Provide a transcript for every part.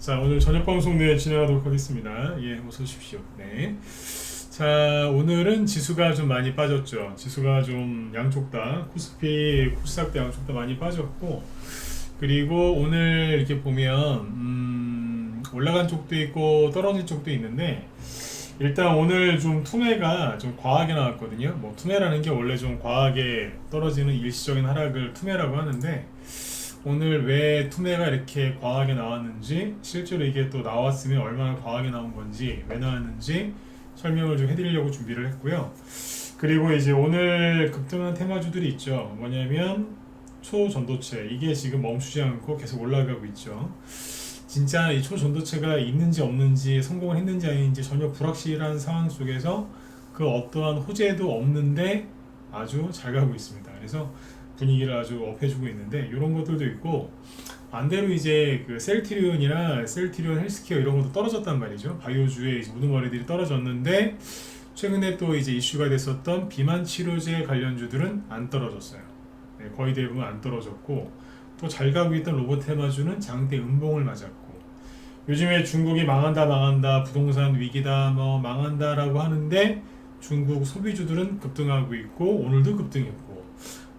자, 오늘 저녁 방송 진행하도록 하겠습니다. 예, 어서 오십시오. 네. 자, 오늘은 지수가 좀 많이 빠졌죠. 지수가 좀 양쪽 다, 코스피, 코스닥도 양쪽 다 많이 빠졌고, 그리고 오늘 이렇게 보면, 올라간 쪽도 있고, 떨어진 쪽도 있는데, 일단 오늘 좀 투매가 좀 과하게 나왔거든요. 뭐, 투매라는 게 원래 좀 과하게 떨어지는 일시적인 하락을 투매라고 하는데, 오늘 왜 투매가 이렇게 과하게 나왔는지, 실제로 이게 또 나왔으면 얼마나 과하게 나온 건지, 왜 나왔는지 설명을 좀 해드리려고 준비를 했고요. 그리고 이제 오늘 급등한 테마주들이 있죠. 뭐냐면 초전도체, 이게 지금 멈추지 않고 계속 올라가고 있죠. 진짜 이 초전도체가 있는지 없는지, 성공을 했는지 아닌지 전혀 불확실한 상황 속에서 그 어떠한 호재도 없는데 아주 잘 가고 있습니다. 그래서 분위기를 아주 업해주고 있는데, 이런 것들도 있고, 반대로 이제 그 셀트리온이나 셀트리온 헬스케어 이런 것도 떨어졌단 말이죠. 바이오주의 우두머리들이 떨어졌는데, 최근에 또 이제 이슈가 됐었던 비만 치료제 관련주들은 안 떨어졌어요. 네, 거의 대부분 안 떨어졌고, 또 잘 가고 있던 로봇 테마주는 장대 음봉을 맞았고, 요즘에 중국이 망한다 부동산 위기다 뭐 망한다라고 하는데, 중국 소비주들은 급등하고 있고, 오늘도 급등했고,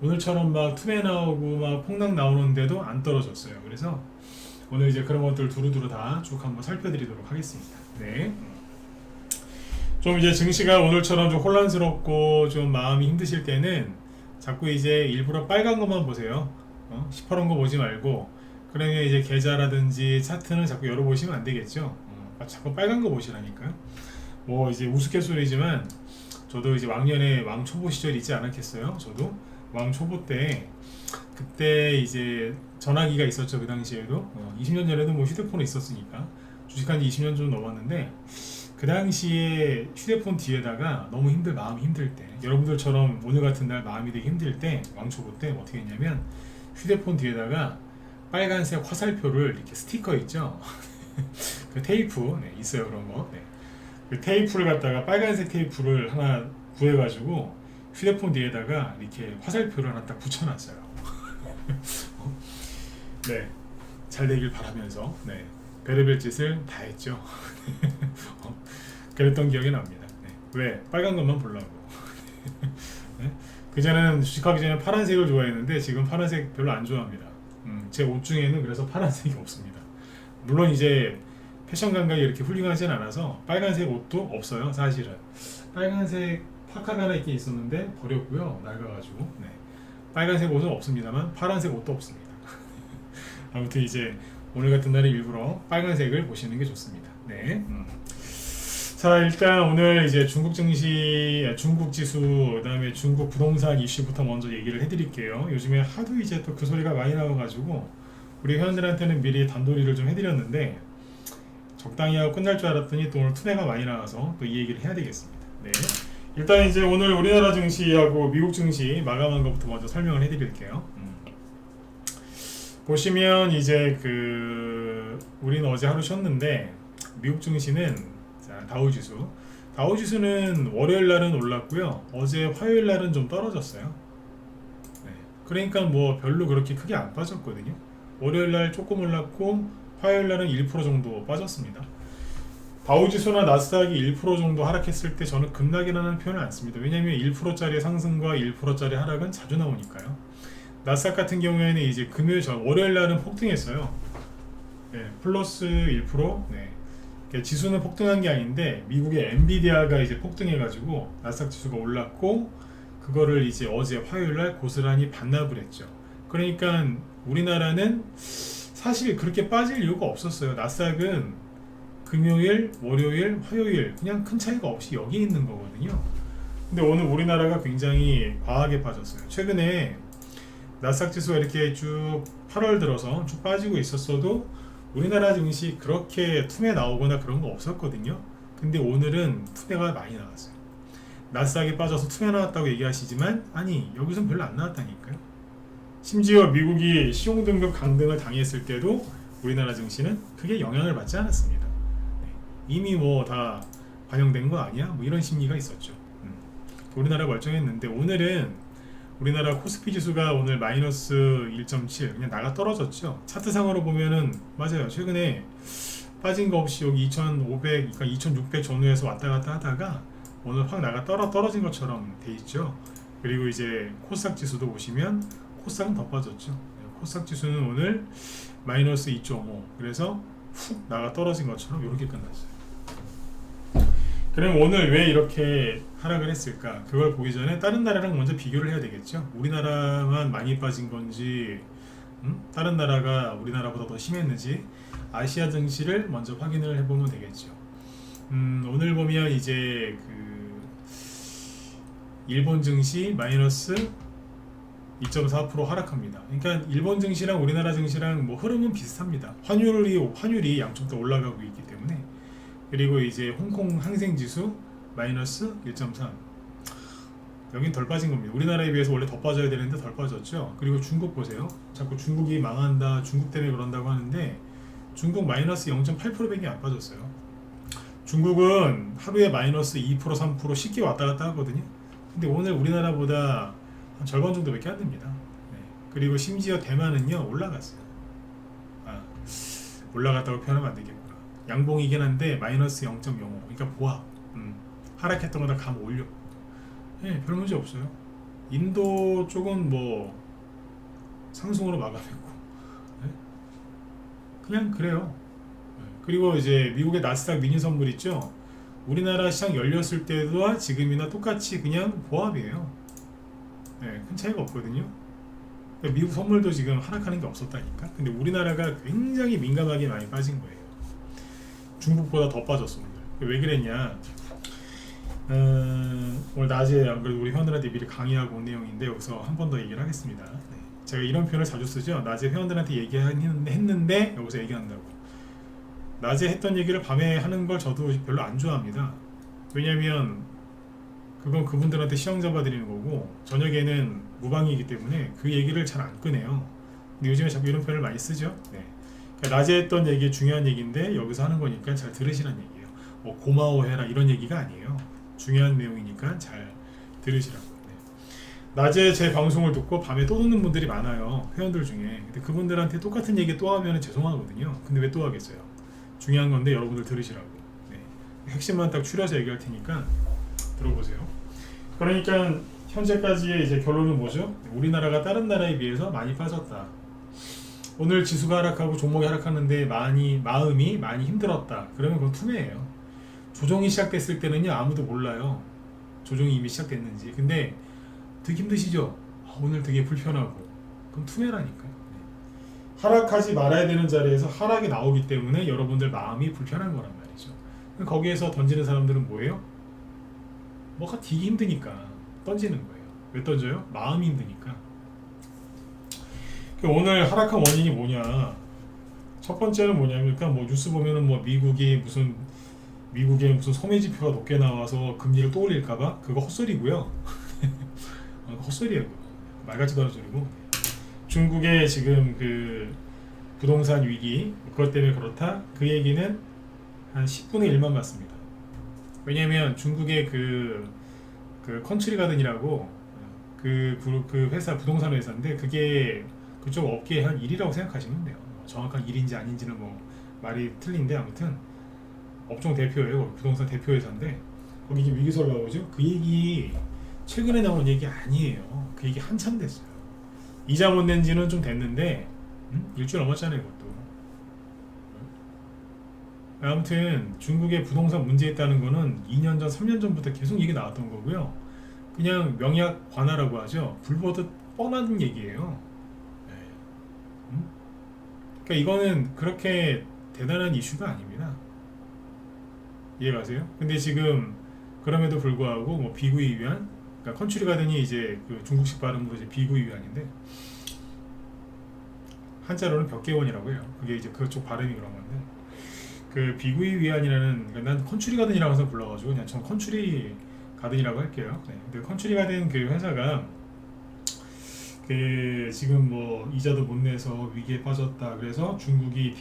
오늘처럼 막 투매 나오고 막 폭락 나오는데도 안 떨어졌어요. 그래서 오늘 이제 그런 것들 두루두루 다 쭉 한번 살펴드리도록 하겠습니다. 네. 좀 이제 증시가 오늘처럼 좀 혼란스럽고 좀 마음이 힘드실 때는 자꾸 이제 일부러 빨간 것만 보세요. 시퍼런 거 보지 말고, 그러면 이제 계좌라든지 차트는 자꾸 열어보시면 안 되겠죠. 자꾸 빨간 거 보시라니까요. 뭐 이제 우스갯소리지만 저도 이제 왕년에 왕초보 시절이 있지 않았겠어요. 저도 왕초보 때, 그때 이제 전화기가 있었죠. 그 당시에도 20년 전에도 뭐 휴대폰이 있었으니까 주식한 지 20년 좀 넘었는데, 그 당시에 휴대폰 뒤에다가 너무 마음이 힘들 때, 여러분들처럼 오늘 같은 날 마음이 되게 힘들 때, 왕초보 때 어떻게 했냐면, 휴대폰 뒤에다가 빨간색 화살표를 이렇게 스티커 있죠. 그 테이프, 네, 있어요. 그런 거. 네. 그 테이프를 갖다가 빨간색 테이프를 하나 구해가지고 휴대폰 뒤에다가 이렇게 화살표를 하나 딱 붙여놨어요. 네, 잘 되길 바라면서, 네, 별의별 짓을 다 했죠. 그랬던 기억이 납니다. 네. 왜? 빨간 것만 보려고. 네? 그전에는 주식하기 전에 파란색을 좋아했는데 지금 파란색 별로 안 좋아합니다. 제 옷 중에는 그래서 파란색이 없습니다. 물론 이제 패션 감각이 이렇게 훌륭하진 않아서 빨간색 옷도 없어요. 사실은 빨간색 파카가 하나 있긴 있었는데 버렸고요. 낡아가지고. 네. 빨간색 옷은 없습니다만 파란색 옷도 없습니다. 아무튼 이제 오늘 같은 날에 일부러 빨간색을 보시는 게 좋습니다. 네. 자, 일단 오늘 이제 중국 증시, 중국 지수, 그다음에 중국 부동산 이슈부터 먼저 얘기를 해드릴게요. 요즘에 하도 이제 또 그 소리가 많이 나와가지고 우리 회원들한테는 미리 단도리를 좀 해드렸는데, 적당히 하고 끝날 줄 알았더니 또 오늘 투매가 많이 나와서 또 이 얘기를 해야 되겠습니다. 네. 일단 이제 오늘 우리나라 증시하고 미국 증시 마감한 것부터 먼저 설명을 해드릴게요. 보시면 이제 우리는 어제 하루 쉬었는데, 미국 증시는 자, 다우지수는 월요일 날은 올랐고요. 어제 화요일 날은 좀 떨어졌어요. 네. 그러니까 뭐 별로 그렇게 크게 안 빠졌거든요. 월요일 날 조금 올랐고 화요일 날은 1% 정도 빠졌습니다. 다우지수나 나스닥이 1% 정도 하락했을 때 저는 급락이라는 표현을 안 씁니다. 왜냐하면 1%짜리 상승과 1%짜리 하락은 자주 나오니까요. 나스닥 같은 경우에는 이제 월요일 날은 폭등했어요. 네, 플러스 1%. 네. 지수는 폭등한 게 아닌데 미국의 엔비디아가 이제 폭등해가지고 나스닥 지수가 올랐고, 그거를 이제 어제 화요일 날 고스란히 반납을 했죠. 그러니까 우리나라는 사실 그렇게 빠질 이유가 없었어요. 나스닥은 금요일, 월요일, 화요일 그냥 큰 차이가 없이 여기 있는 거거든요. 근데 오늘 우리나라가 굉장히 과하게 빠졌어요. 최근에 나스닥 지수가 이렇게 쭉 8월 들어서 쭉 빠지고 있었어도 우리나라 증시 그렇게 투매 나오거나 그런 거 없었거든요. 근데 오늘은 투매가 많이 나왔어요. 나스닥이 빠져서 투매 나왔다고 얘기하시지만, 아니, 여기선 별로 안 나왔다니까요. 심지어 미국이 시용등급 강등을 당했을 때도 우리나라 증시는 크게 영향을 받지 않았습니다. 이미 뭐 다 반영된 거 아니야? 뭐 이런 심리가 있었죠. 우리나라 멀쩡했는데, 오늘은 우리나라 코스피 지수가 오늘 마이너스 1.7, 그냥 나가 떨어졌죠. 차트상으로 보면은 맞아요. 최근에 빠진 거 없이 여기 2,500, 그러니까 2,600 전후에서 왔다 갔다 하다가 오늘 확 나가 떨어진 것처럼 돼 있죠. 그리고 이제 코스닥 지수도 보시면 코스닥은 더 빠졌죠. 코스닥 지수는 오늘 마이너스 2.5, 그래서 훅 나가 떨어진 것처럼 이렇게 끝났어요. 그럼 오늘 왜 이렇게 하락을 했을까? 그걸 보기 전에 다른 나라랑 먼저 비교를 해야 되겠죠. 우리나라만 많이 빠진 건지, 다른 나라가 우리나라보다 더 심했는지 아시아 증시를 먼저 확인을 해보면 되겠죠. 오늘 보면 이제 그 일본 증시 마이너스 2.4% 하락합니다. 그러니까 일본 증시랑 우리나라 증시랑 뭐 흐름은 비슷합니다. 환율이 양쪽 다 올라가고 있기 때문에. 그리고 이제 홍콩 항생지수 마이너스 1.3. 여긴 덜 빠진 겁니다. 우리나라에 비해서 원래 더 빠져야 되는데 덜 빠졌죠. 그리고 중국 보세요. 자꾸 중국이 망한다, 중국 때문에 그런다고 하는데 중국 마이너스 0.8%밖에 안 빠졌어요. 중국은 하루에 마이너스 2%, 3% 쉽게 왔다 갔다 하거든요. 근데 오늘 우리나라보다 한 절반 정도밖에 안 됩니다. 네. 그리고 심지어 대만은요 올라갔어요. 올라갔다고 표현하면 안 되겠구나. 양봉이긴 한데 마이너스 0.05. 그러니까 보합. 하락했던 거다 감 올려. 네, 별 문제 없어요. 인도 쪽은 뭐 상승으로 마감했고, 네? 그냥 그래요. 네. 그리고 이제 미국의 나스닥 미니 선물 있죠. 우리나라 시장 열렸을 때와 지금이나 똑같이 그냥 보합이에요. 네, 큰 차이가 없거든요. 그러니까 미국 선물도 지금 하락하는 게 없었다니까. 근데 우리나라가 굉장히 민감하게 많이 빠진 거예요. 중국보다 더 빠졌어 오늘. 왜 그랬냐? 오늘 낮에 안 그래도 우리 회원들한테 미리 강의하고 온 내용인데 여기서 한 번 더 얘기를 하겠습니다. 네. 제가 이런 표현을 자주 쓰죠. 낮에 회원들한테 얘기했는데 여기서 얘기한다고. 낮에 했던 얘기를 밤에 하는 걸 저도 별로 안 좋아합니다. 왜냐면 그건 그분들한테 시험 잡아드리는 거고 저녁에는 무방이기 때문에 그 얘기를 잘 안 꺼내요. 근데 요즘에 자꾸 이런 표현을 많이 쓰죠. 네. 그러니까 낮에 했던 얘기 중요한 얘기인데 여기서 하는 거니까 잘 들으시라는 얘기예요. 뭐 고마워해라 이런 얘기가 아니에요. 중요한 내용이니까 잘 들으시라고. 네. 낮에 제 방송을 듣고 밤에 또 듣는 분들이 많아요. 회원들 중에. 근데 그분들한테 똑같은 얘기 또 하면 죄송하거든요. 근데 왜 또 하겠어요? 중요한 건데 여러분들 들으시라고. 네. 핵심만 딱 추려서 얘기할 테니까 들어보세요. 그러니까 현재까지의 이제 결론은 뭐죠? 우리나라가 다른 나라에 비해서 많이 빠졌다. 오늘 지수가 하락하고 종목이 하락하는데 마음이 많이 힘들었다. 그러면 그건 투매예요. 조정이 시작됐을 때는요 아무도 몰라요. 조정이 이미 시작됐는지. 근데 되게 힘드시죠? 오늘 되게 불편하고. 그럼 투매라니까요. 하락하지 말아야 되는 자리에서 하락이 나오기 때문에 여러분들 마음이 불편한 거란 말이죠. 거기에서 던지는 사람들은 뭐예요? 뭐가 되게 힘드니까 던지는 거예요. 왜 던져요? 마음이 힘드니까. 오늘 하락한 원인이 뭐냐? 첫 번째는 뭐냐면, 그러니까 뭐 뉴스 보면은 뭐 미국의 무슨 소매 지표가 높게 나와서 금리를 또 올릴까봐 그거 헛소리고요. 헛소리예요. 말 같지도 않은 소리고. 중국의 지금 그 부동산 위기 그것 때문에 그렇다. 그 얘기는 한 10분의 1만 맞습니다. 왜냐면 중국의 그 컨트리 가든이라고 그 회사 부동산 회사인데 그게 그쪽 업계의 한 1위라고 생각하시면 돼요. 정확한 1인지 아닌지는 뭐 말이 틀린데 아무튼 업종 대표예요. 부동산 대표 회사인데 거기 이제 위기설 나오죠. 그 얘기 최근에 나온 얘기 아니에요. 그 얘기 한참 됐어요. 이자 못 낸 지는 좀 됐는데 일주일 넘었잖아요. 이것도. 아무튼 중국의 부동산 문제 있다는 거는 2년 전, 3년 전부터 계속 얘기 나왔던 거고요. 그냥 명약 관화라고 하죠. 불보듯 뻔한 얘기예요. 그러니까 이거는 그렇게 대단한 이슈가 아닙니다. 이해가세요? 근데 지금 그럼에도 불구하고 뭐 비구이 위안, 그러니까 컨츄리 가든이 이제 그 중국식 발음으로 이제 비구이 위안인데 한자로는 벽개원이라고 해요. 그게 이제 그쪽 발음이 그런 건데 그 비구이 위안이라는, 그러니까 난 컨츄리 가든이라고 해서 불러가지고 그냥 전 컨츄리 가든이라고 할게요. 네. 근데 컨츄리 가든 그 회사가 그 지금 뭐 이자도 못 내서 위기에 빠졌다. 그래서 중국이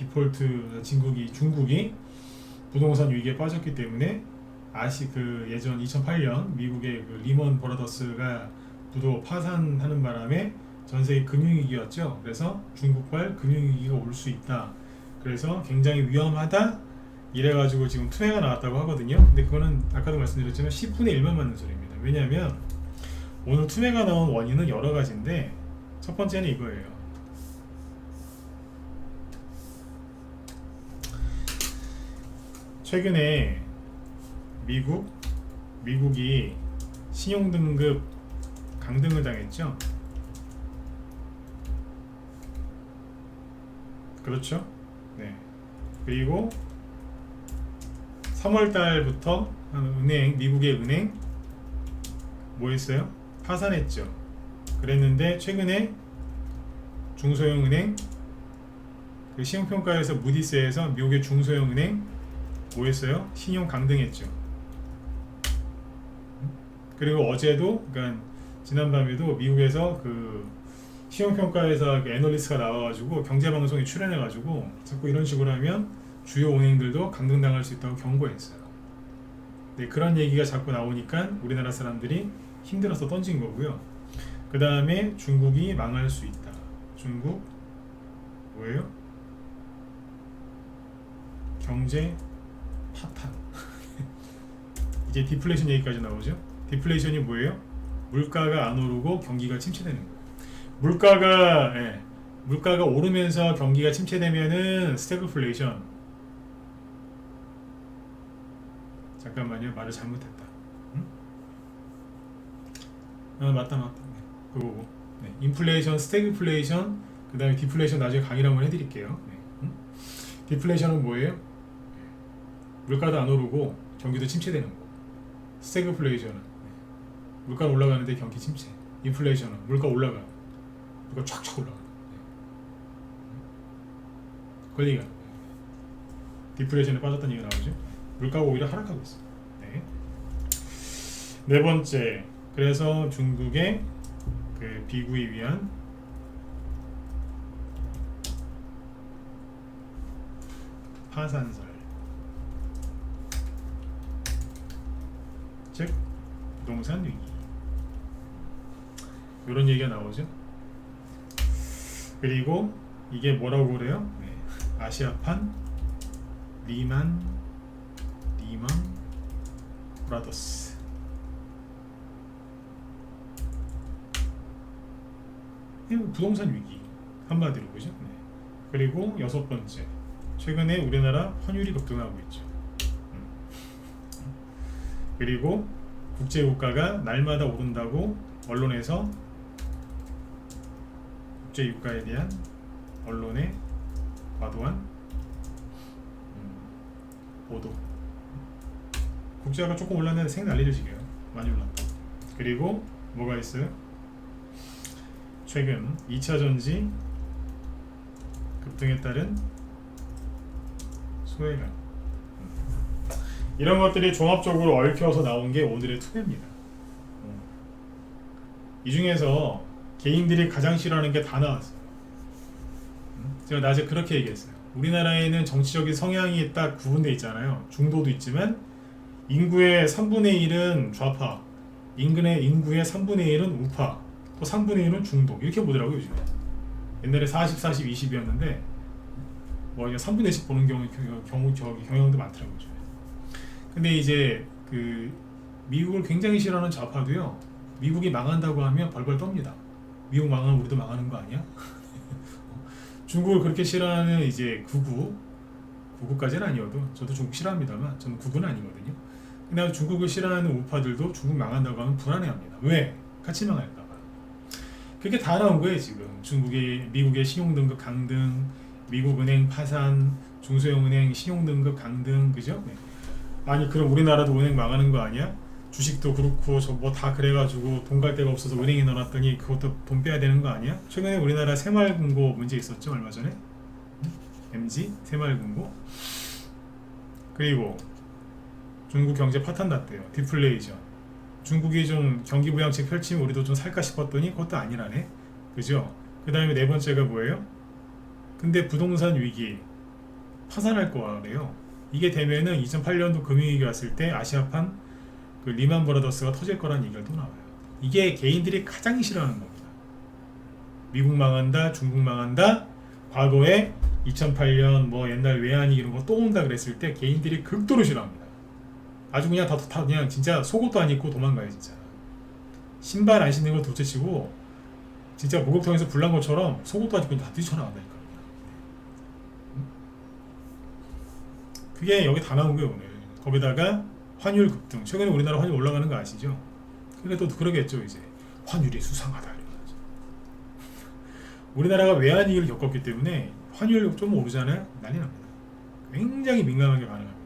부동산 위기에 빠졌기 때문에 그 예전 2008년 미국의 그 리먼 브라더스가 부도 파산하는 바람에 전 세계 금융위기였죠. 그래서 중국발 금융위기가 올 수 있다. 그래서 굉장히 위험하다. 이래가지고 지금 투매가 나왔다고 하거든요. 근데 그거는 아까도 말씀드렸지만 10분의 1만 맞는 소리입니다. 왜냐하면 오늘 투매가 나온 원인은 여러 가지인데 첫 번째는 이거예요. 최근에 미국이 신용등급 강등을 당했죠. 그렇죠? 네. 그리고 3월달부터 미국의 은행 뭐 했어요? 파산했죠. 그랬는데 최근에 중소형 은행 그 신용평가에서 무디스에서 미국의 중소형 은행 뭐 했어요? 신용 강등했죠. 그리고 어제도 그러니까 지난밤에도 미국에서 그 신용평가에서 그 애널리스트가 나와가지고 경제방송에 출연해가지고 자꾸 이런 식으로 하면 주요 은행들도 강등당할 수 있다고 경고했어요. 네, 그런 얘기가 자꾸 나오니까 우리나라 사람들이 힘들어서 던진 거고요. 그 다음에 중국이 망할 수 있다. 중국 뭐예요? 경제 파탄. 이제 디플레이션 얘기까지 나오죠. 디플레이션이 뭐예요? 물가가 안 오르고 경기가 침체되는 거예요. 물가가 오르면서 경기가 침체되면은 스태그플레이션. 잠깐만요, 말을 잘못했다. 응? 맞다. 네, 그거고. 네, 인플레이션, 스태그플레이션, 그 다음에 디플레이션 나중에 강의를 한번 해드릴게요. 네, 응? 디플레이션은 뭐예요? 물가도 안 오르고 경기도 침체되는 거. 스태그플레이션은 물가는 올라가는데 경기 침체. 인플레이션은 물가 올라가. 물가 쫙쫙 올라가. 권리가. 디플레이션에 빠졌다는 얘기가 나오죠. 물가가 오히려 하락하고 있어. 네. 네 번째. 그래서 중국의 그 비구이 위한 파산설. 즉 부동산 위기 이런 얘기가 나오죠. 그리고 이게 뭐라고 그래요? 네. 아시아판 리만 브라더스. 부동산 위기 한마디로 그죠? 네. 그리고 여섯 번째, 최근에 우리나라 환율이 급등하고 있죠. 그리고 국제유가가 날마다 오른다고 언론에서 국제유가에 대한 언론의 과도한 보도. 국제유가가 조금 올랐는데 생 난리를 지겨요. 많이 올랐다. 그리고 뭐가 있어요? 최근 2차전지 급등에 따른 소외감. 이런 것들이 종합적으로 얽혀서 나온 게 오늘의 투매입니다. 이 중에서 개인들이 가장 싫어하는 게 다 나왔어요. 제가 낮에 그렇게 얘기했어요. 우리나라에는 정치적인 성향이 딱 구분되어 있잖아요. 중도도 있지만 인구의 3분의 1은 좌파, 인구의 3분의 1은 우파, 또 3분의 1은 중도, 이렇게 보더라고요. 요즘에. 옛날에 40, 40, 20이었는데 뭐 3분의 1씩 보는 경향도 많더라고요. 요즘에. 근데 이제 그 미국을 굉장히 싫어하는 좌파도요, 미국이 망한다고 하면 벌벌 떱니다. 미국 망하면 우리도 망하는 거 아니야? 중국을 그렇게 싫어하는 이제 구구까지는 아니어도, 저도 중국 싫어합니다만 저는 구구는 아니거든요. 근데 중국을 싫어하는 우파들도 중국 망한다고 하면 불안해합니다. 왜? 같이 망할까봐. 그게 다 나온 거예요 지금. 미국의 신용등급 강등, 미국은행 파산, 중소형은행 신용등급 강등, 그죠? 네. 아니 그럼 우리나라도 은행 망하는 거 아니야? 주식도 그렇고 저 뭐 다 그래가지고 돈 갈 데가 없어서 은행에 넣어놨더니 그것도 돈 빼야 되는 거 아니야? 최근에 우리나라 새마을금고 문제 있었죠, 얼마 전에? MG 새마을금고. 그리고 중국 경제 파탄 났대요. 디플레이션. 중국이 좀 경기 부양책 펼치면 우리도 좀 살까 싶었더니 그것도 아니라네. 그죠? 그 다음에 네 번째가 뭐예요? 근데 부동산 위기 파산할 거래요. 이게 되면은 2008년도 금융위기 왔을 때 아시아판 그 리만 브라더스가 터질 거라는 얘기가 또 나와요. 이게 개인들이 가장 싫어하는 겁니다. 미국 망한다, 중국 망한다. 과거에 2008년 뭐 옛날 외환위기 이런 거 또 온다 그랬을 때 개인들이 극도로 싫어합니다. 아주 그냥 다 그냥 진짜 속옷도 안 입고 도망가요 진짜. 신발 안 신는 걸 둘째치고 진짜 목욕탕에서 불난 것처럼 속옷도 안 입고 다 뛰쳐나간다니까. 그게 여기 다 나온 거예요 오늘. 거기다가 환율 급등. 최근에 우리나라 환율 올라가는 거 아시죠? 그러니까 또 그러겠죠 이제. 환율이 수상하다 이러면서. 우리나라가 외환위기를 겪었기 때문에 환율 좀 오르잖아요. 난리 납니다. 굉장히 민감하게 반응합니다.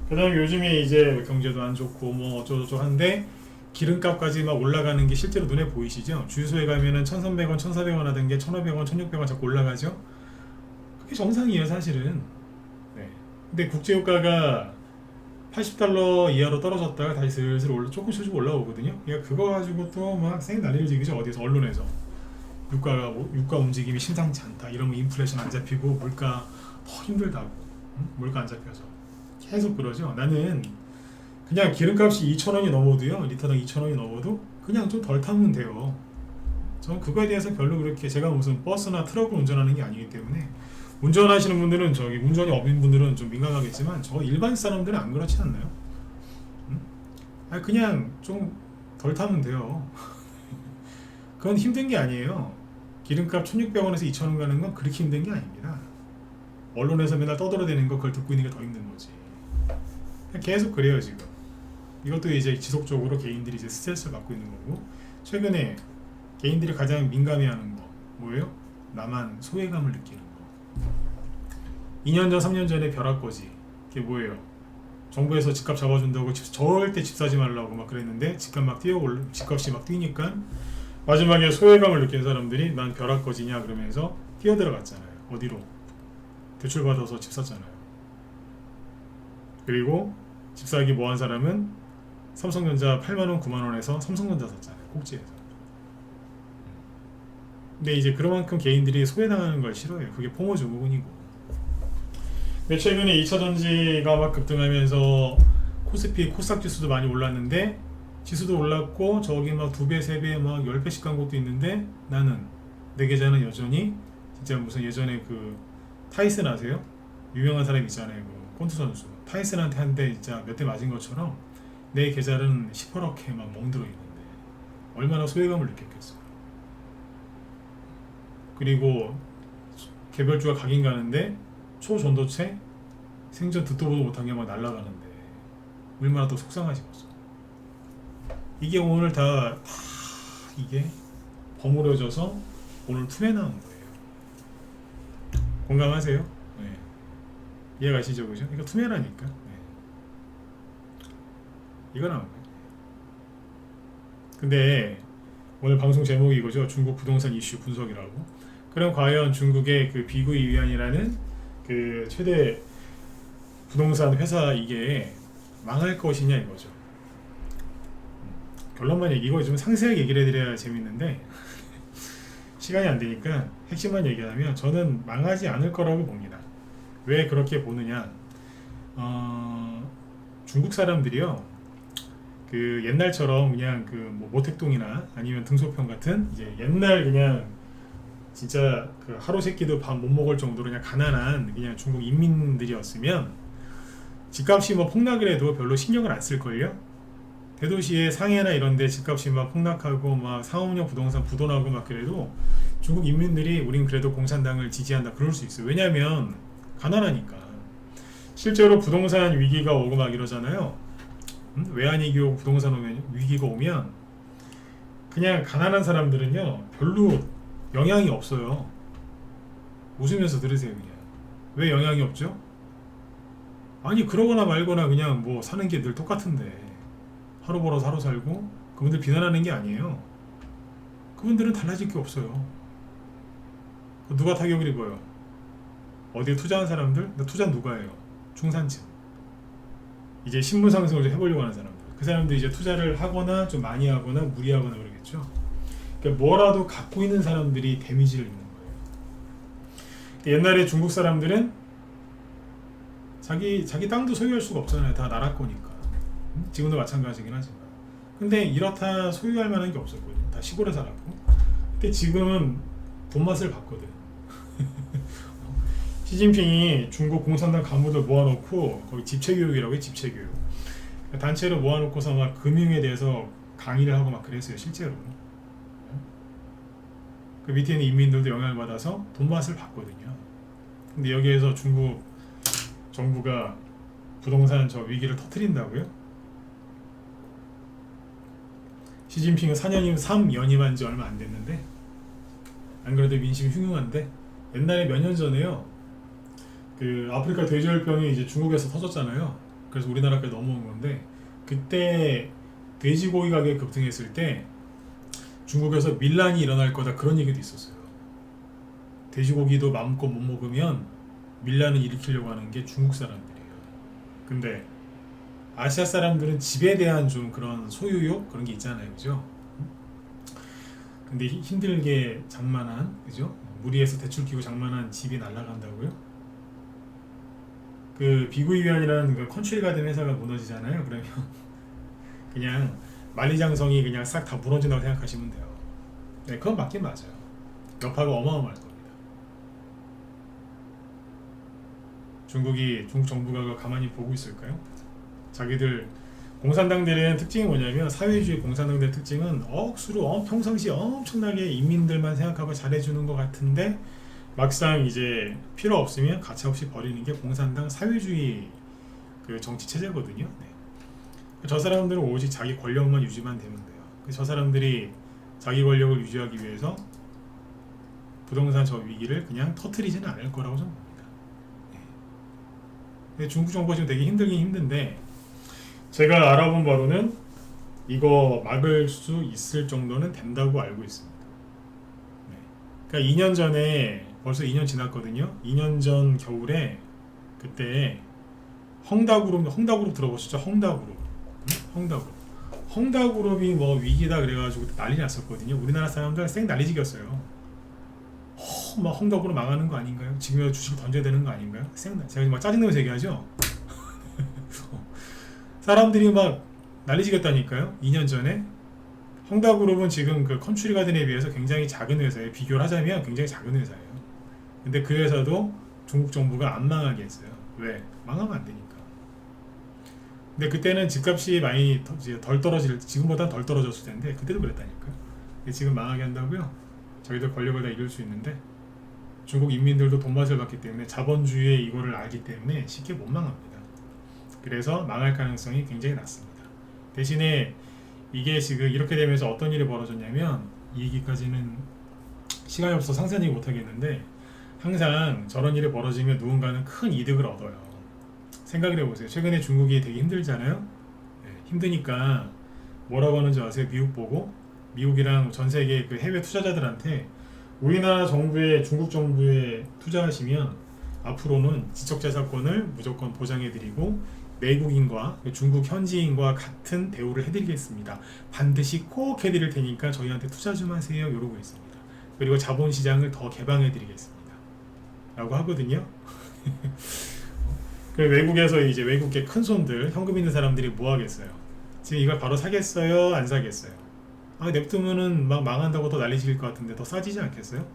그 다음에 요즘에 이제 경제도 안 좋고 뭐 어쩌고저쩌고 한데 기름값까지 막 올라가는 게 실제로 눈에 보이시죠? 주유소에 가면은 1,300원, 1,400원 하던 게 1,500원, 1,600원 자꾸 올라가죠? 그게 정상이에요 사실은. 네. 근데 국제유가가 80달러 이하로 떨어졌다가 다시 슬슬 조금씩 올라오거든요. 그러니까 그거 가지고 또 막 생 난리를 지기죠. 어디서 언론에서 유가 움직임이 심상치 않다. 이러면 인플레이션 안 잡히고 물가 더 힘들다고. 응? 물가 안 잡혀서 계속 그러죠. 나는 그냥 기름값이 2,000원이 넘어도요. 리터당 2,000원이 넘어도 그냥 좀 덜 타면 돼요. 저는 그거에 대해서 별로 그렇게 제가 무슨 버스나 트럭을 운전하는 게 아니기 때문에 운전하시는 분들은 저기 운전이 업인 분들은 좀 민감하겠지만 저 일반 사람들은 안 그렇지 않나요? 응? 아니 그냥 좀 덜 타면 돼요. 그건 힘든 게 아니에요. 기름값 1,600원에서 2,000원 가는 건 그렇게 힘든 게 아닙니다. 언론에서 맨날 떠들어대는 거 그걸 듣고 있는 게 더 힘든 거지. 계속 그래요 지금. 이것도 이제 지속적으로 개인들이 이제 스트레스를 받고 있는 거고, 최근에 개인들이 가장 민감해하는 거 뭐예요? 나만 소외감을 느끼는 거. 2년 전, 3년 전에 벼락거지. 그게 뭐예요? 정부에서 집값 잡아준다고 절대 집 사지 말라고 막 그랬는데 집값이 막 뛰니까 마지막에 소외감을 느낀 사람들이 난 벼락거지냐 그러면서 뛰어들어갔잖아요. 어디로? 대출 받아서 집 샀잖아요. 그리고 집 사기 뭐한 사람은 삼성전자 8만원 9만원에서 삼성전자 샀잖아요. 꼭지에서. 근데 이제 그만큼 개인들이 소외당하는 걸 싫어해요. 그게 포모 증후군이고. 근데 최근에 2차전지가 막 급등하면서 코스피, 코스닥 지수도 많이 올랐는데, 지수도 올랐고 저기 막 2배, 3배, 막 10배씩 간 것도 있는데, 나는 내 계좌는 여전히 진짜 무슨 예전에 그 타이슨 아세요? 유명한 사람 있잖아요. 그 콘투 선수. 타이슨한테 한 대 진짜 몇 대 맞은 것처럼 내 계좌는 시퍼렇게 막 멍들어 있는데 얼마나 소외감을 느꼈겠어요. 그리고 개별주가 가긴 가는데 초전도체 생전 듣도 보도 못한 게 막 날아가는데 얼마나 또 속상하시겠어. 이게 오늘 다 이게 버무려져서 오늘 투에 나온 거예요. 공감하세요? 네. 이해가시죠? 그죠? 이거 투매라니까. 네. 이거 나온 거예요. 근데 오늘 방송 제목이 이거죠. 중국 부동산 이슈 분석이라고. 그럼 과연 중국의 그 비구이 위안이라는 그 최대 부동산 회사 이게 망할 것이냐 이거죠. 결론만 이거 좀 상세하게 얘기를 해드려야 재밌는데 시간이 안 되니까 핵심만 얘기하면 저는 망하지 않을 거라고 봅니다. 왜 그렇게 보느냐? 중국 사람들이요, 그 옛날처럼 그냥 그 뭐 모택동이나 아니면 등소평 같은 이제 옛날 그냥 진짜 그 하루 세끼도 밥 못 먹을 정도로 그냥 가난한 그냥 중국 인민들이었으면 집값이 뭐 폭락을 해도 별로 신경을 안 쓸걸요? 대도시의 상해나 이런데 집값이 막 폭락하고 막 상업용 부동산 부도나고 막 그래도 중국 인민들이 우린 그래도 공산당을 지지한다 그럴 수 있어요. 왜냐면 가난하니까. 실제로 부동산 위기가 오고 막 이러잖아요. 외환위기 오고 부동산 위기가 오면 그냥 가난한 사람들은요 별로 영향이 없어요. 웃으면서 들으세요. 그냥 왜 영향이 없죠? 아니 그러거나 말거나 그냥 뭐 사는 게 늘 똑같은데 하루 벌어서 하루 살고. 그분들 비난하는 게 아니에요. 그분들은 달라질 게 없어요. 누가 타격을 입어요? 어디에 투자한 사람들? 투자 누가 해요? 중산층. 이제 신분 상승을 좀 해보려고 하는 사람들. 그 사람들이 이제 투자를 하거나 좀 많이 하거나 무리하거나 그러겠죠. 그러니까 뭐라도 갖고 있는 사람들이 데미지를 입는 거예요. 옛날에 중국 사람들은 자기 땅도 소유할 수가 없잖아요. 다 나라 거니까. 지금도 마찬가지긴 하지만. 근데 이렇다 소유할 만한 게 없었거든요. 다 시골에 살았고. 근데 지금은 돈 맛을 봤거든. 시진핑이 중국 공산당 간부들 모아놓고 거기 집체교육이라고 해, 집체교육. 단체로 모아놓고서 막 금융에 대해서 강의를 하고 막 그랬어요, 실제로. 그 밑에 있는 인민들도 영향을 받아서 돈맛을 봤거든요. 근데 여기에서 중국 정부가 부동산 저 위기를 터뜨린다고요? 시진핑은 3 연임한 지 얼마 안 됐는데, 안 그래도 민심이 흉흉한데, 옛날에 몇 년 전에요, 그 아프리카 돼지열병이 이제 중국에서 터졌잖아요. 그래서 우리나라까지 넘어온 건데, 그때 돼지고기 가격이 급등했을 때 중국에서 밀란이 일어날 거다, 그런 얘기도 있었어요. 돼지고기도 마음껏 못 먹으면 밀란을 일으키려고 하는 게 중국 사람들이에요. 근데 아시아 사람들은 집에 대한 좀 그런 소유욕 그런 게 있잖아요, 그죠? 근데 힘들게 장만한, 그죠? 무리해서 대출 끼고 장만한 집이 날아간다고요? 그 비구이변이라는 그 컨트리 가든 회사가 무너지잖아요. 그러면 그냥 만리장성이 그냥 싹 다 무너진다고 생각하시면 돼요. 네, 그건 맞긴 맞아요. 여파가 어마어마할 겁니다. 중국 정부가 그걸 가만히 보고 있을까요? 자기들 공산당들은 특징이 뭐냐면, 사회주의 공산당들의 특징은 억수로 평상시 엄청나게 인민들만 생각하고 잘해주는 것 같은데, 막상 이제 필요 없으면 가차없이 버리는 게 공산당 사회주의 그 정치 체제거든요. 네. 저 사람들은 오직 자기 권력만 유지만 되면 돼요. 저 사람들이 자기 권력을 유지하기 위해서 부동산 저 위기를 그냥 터뜨리지는 않을 거라고 저는 봅니다. 네. 근데 중국 정부가 지금 되게 힘들긴 힘든데, 제가 알아본 바로는 이거 막을 수 있을 정도는 된다고 알고 있습니다. 네. 그러니까 2년 전에, 벌써 2년 지났거든요. 2년 전 겨울에 그때 헝다그룹 들어보셨죠? 헝다그룹이 뭐 위기다 그래가지고 난리 났었거든요. 우리나라 사람들 쌩 난리지겼어요. 막 헝다그룹 망하는 거 아닌가요? 지금 주식 던져야 되는 거 아닌가요? 제가 막 짜증내면서 얘기하죠. 사람들이 막 난리지겼다니까요. 2년 전에. 헝다그룹은 지금 그 컨츄리 가든에 비해서 굉장히 작은 회사예요. 비교를 하자면 굉장히 작은 회사예요. 근데 그 회사도 중국 정부가 안 망하게 했어요. 왜? 망하면 안 되니까. 근데 그때는 집값이 많이 덜 지금보다 덜 떨어졌을 텐데, 그때도 그랬다니까요. 지금 망하게 한다고요? 저희들 권력을 다 잃을 수 있는데, 중국 인민들도 돈맛을 봤기 때문에, 자본주의의 이거를 알기 때문에 쉽게 못 망합니다. 그래서 망할 가능성이 굉장히 낮습니다. 대신에 이게 지금 이렇게 되면서 어떤 일이 벌어졌냐면, 이 얘기까지는 시간이 없어서 상세히 못하겠는데, 항상 저런 일이 벌어지면 누군가는 큰 이득을 얻어요. 생각을 해보세요. 최근에 중국이 되게 힘들잖아요. 네, 힘드니까 뭐라고 하는지 아세요? 미국 보고, 미국이랑 전 세계 그 해외 투자자들한테 우리나라 정부에, 중국 정부에 투자하시면 앞으로는 지적재산권을 무조건 보장해드리고 내국인과 중국 현지인과 같은 대우를 해드리겠습니다. 반드시 꼭 해드릴 테니까 저희한테 투자 좀 하세요. 이러고 있습니다. 그리고 자본시장을 더 개방해드리겠습니다. 라고 하거든요. 그 외국에서 이제 외국계 큰 손들, 현금 있는 사람들이 뭐 하겠어요? 지금 이걸 바로 사겠어요? 안 사겠어요? 냅두면은 막 망한다고 더 난리칠 것 같은데 더 싸지지 않겠어요?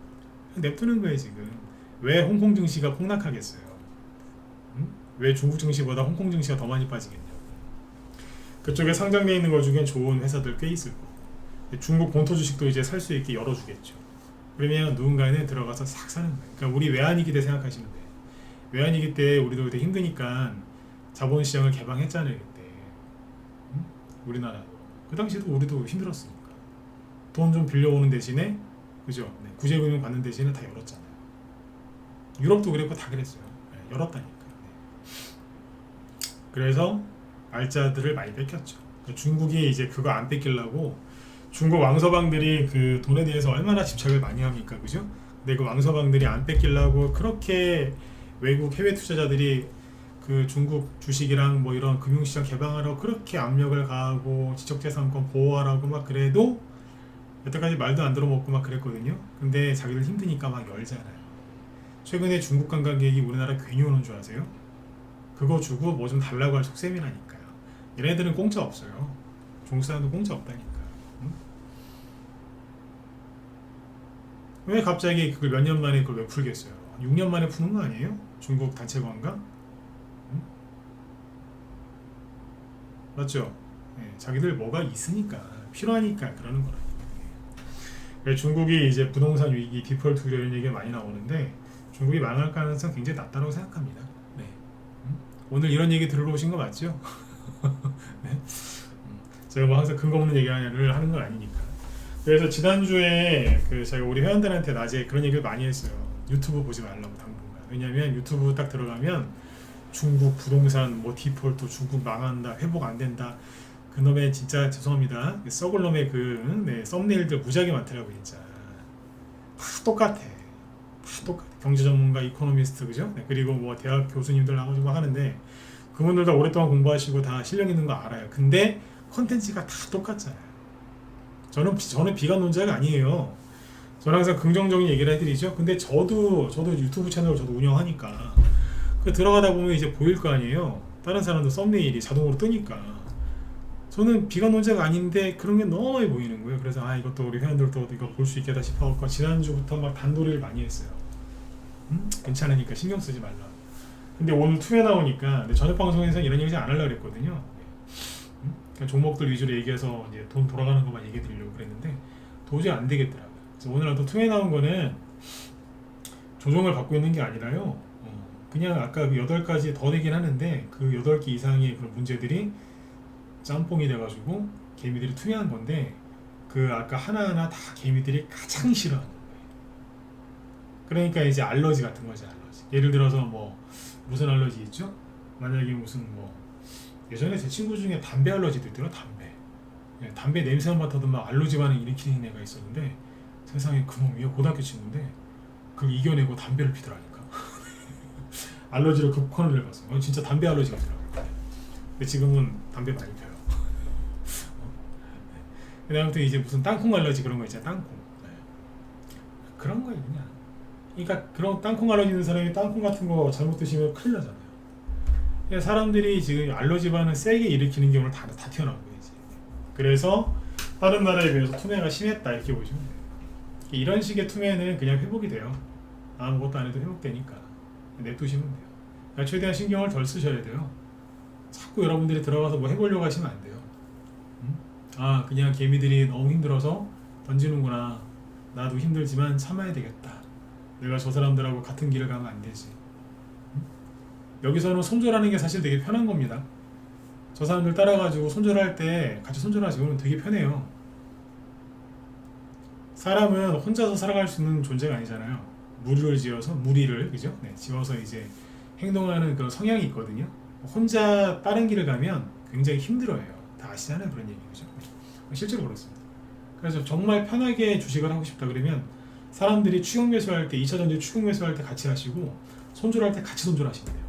냅두는 거예요, 지금. 왜 홍콩 증시가 폭락하겠어요? 왜 중국 증시보다 홍콩 증시가 더 많이 빠지겠냐고. 그쪽에 상장되어 있는 것 중에 좋은 회사들 꽤 있을 거고, 중국 본토 주식도 이제 살 수 있게 열어주겠죠. 그러면 누군가는 들어가서 싹 사는 거예요. 그러니까 우리 외환위기 때 생각하시면 돼요. 외환위기 때 우리도 그때 힘드니까 자본시장을 개방했잖아요, 그때. 우리나라도. 그 당시에도 우리도 힘들었으니까. 돈 좀 빌려오는 대신에, 그죠? 네, 구제금융 받는 대신에 다 열었잖아요. 유럽도 그랬고 다 그랬어요. 네, 열었다니까. 네. 그래서 알짜들을 많이 뺏겼죠. 중국이 이제 그거 안 뺏기려고, 중국 왕서방들이 그 돈에 대해서 얼마나 집착을 많이 합니까, 그죠? 근데 그 왕서방들이 안 뺏기려고 그렇게 외국 해외 투자자들이 그 중국 주식이랑 뭐 이런 금융시장 개방하라고 그렇게 압력을 가하고 지적재산권 보호하라고 막 그래도 여태까지 말도 안 들어먹고 막 그랬거든요. 근데 자기들 힘드니까 막 열잖아요. 최근에 중국 관광객이 우리나라 괜히 오는 줄 아세요? 그거 주고 뭐 좀 달라고 할 속셈이라니까요. 얘네들은 공짜 없어요. 중국 사람도 공짜 없다니까. 응? 왜 갑자기 그걸 몇 년 만에 그걸 왜 풀겠어요? 6년 만에 푸는 거 아니에요? 중국 단체 관광? 응? 맞죠? 네, 자기들 뭐가 있으니까 필요하니까 그러는 거라. 네, 중국이 이제 부동산 위기, 디폴트 우려 이런 얘기가 많이 나오는데 중국이 망할 가능성 굉장히 낮다고 생각합니다. 네. 오늘 이런 얘기 들으러 오신 거 맞죠? 네. 제가 뭐 항상 근거 없는 얘기를 하는 건 아니니까. 그래서 지난주에 제가 우리 회원들한테 낮에 그런 얘기를 많이 했어요. 유튜브 보지 말라고 당분간. 왜냐면 유튜브 딱 들어가면 중국 부동산 뭐 디폴트, 중국 망한다, 회복 안 된다. 그놈의 진짜 죄송합니다. 썩을 놈의 썸네일들 무지하게 많더라고 진짜. 다 똑같아. 다 똑같아. 경제 전문가, 이코노미스트 그죠? 네, 그리고 뭐 대학 교수님들 나가지고 하는데 그분들 다 오랫동안 공부하시고 다 실력 있는 거 알아요. 근데 컨텐츠가 다 똑같잖아요. 저는 비관론자가 아니에요. 저는 항상 긍정적인 얘기를 해드리죠. 근데 저도 유튜브 채널을 저도 운영하니까 들어가다 보면 이제 보일 거 아니에요. 다른 사람도 썸네일이 자동으로 뜨니까. 저는 비관론자가 아닌데 그런 게 너무 많이 보이는 거예요. 그래서 이것도 우리 회원들도 이거 볼 수 있겠다 싶어서 지난주부터 막 단도리를 많이 했어요. 괜찮으니까 신경 쓰지 말라. 근데 오늘 투에 나오니까 저녁 방송에서 이런 얘기 잘 안 하려고 그랬거든요. 그러니까 종목들 위주로 얘기해서 이제 돈 돌아가는 것만 얘기해 드리려고 그랬는데 도저히 안 되겠더라고요. 그래서 오늘 또 투에 나온 거는 조정을 받고 있는 게 아니라요. 그냥 아까 그 8가지 더 되긴 하는데 그 8개 이상의 그런 문제들이 짬뽕이 돼가지고 개미들이 투명한 건데 그 아까 하나하나 다 개미들이 가장 싫어하는 거예요. 그러니까 이제 알러지 같은 거지. 알러지. 예를 들어서 뭐 무슨 알러지 있죠? 만약에 무슨 뭐 예전에 제 친구 중에 담배 알러지도 있더라. 담배 냄새만 맡아도 막 알러지 반응 일으키는 애가 있었는데 세상에 그놈이요. 고등학교 친구인데 그걸 이겨내고 담배를 피더라니까. 알러지를 극권을 내봤어. 진짜 담배 알러지가 있더라고요. 근데 지금은 담배 많이 펴요. 그 다음부터 이제 무슨 땅콩 알러지 그런 거 있잖아. 땅콩. 그런 거예요 그냥. 그러니까 그런 땅콩 알러지 있는 사람이 땅콩 같은 거 잘못 드시면 큰일 나잖아요. 그러니까 사람들이 지금 알러지 반응 세게 일으키는 경우를 다 튀어나온 거예요. 그래서 다른 나라에 비해서 투매가 심했다 이렇게 보시면 돼요. 이런 식의 투매는 그냥 회복이 돼요. 아무것도 안 해도 회복되니까 냅두시면 돼요. 그러니까 최대한 신경을 덜 쓰셔야 돼요. 자꾸 여러분들이 들어가서 뭐 해보려고 하시면 안 돼요. 그냥 개미들이 너무 힘들어서 던지는구나. 나도 힘들지만 참아야 되겠다. 내가 저 사람들하고 같은 길을 가면 안 되지. 여기서는 손절하는 게 사실 되게 편한 겁니다. 저 사람들 따라가지고 손절할 때 같이 손절하시면 되게 편해요. 사람은 혼자서 살아갈 수 있는 존재가 아니잖아요. 무리를 지어서 그죠? 네, 지어서 이제 행동하는 그런 성향이 있거든요. 혼자 다른 길을 가면 굉장히 힘들어요. 다 아시잖아요, 그런 얘기 그죠? 실제로 그렇습니다. 그래서 정말 편하게 주식을 하고 싶다 그러면 사람들이 추격 매수할 때 2차전지 추격 매수할 때 같이 하시고 손절할 때 같이 손절하시면 돼요.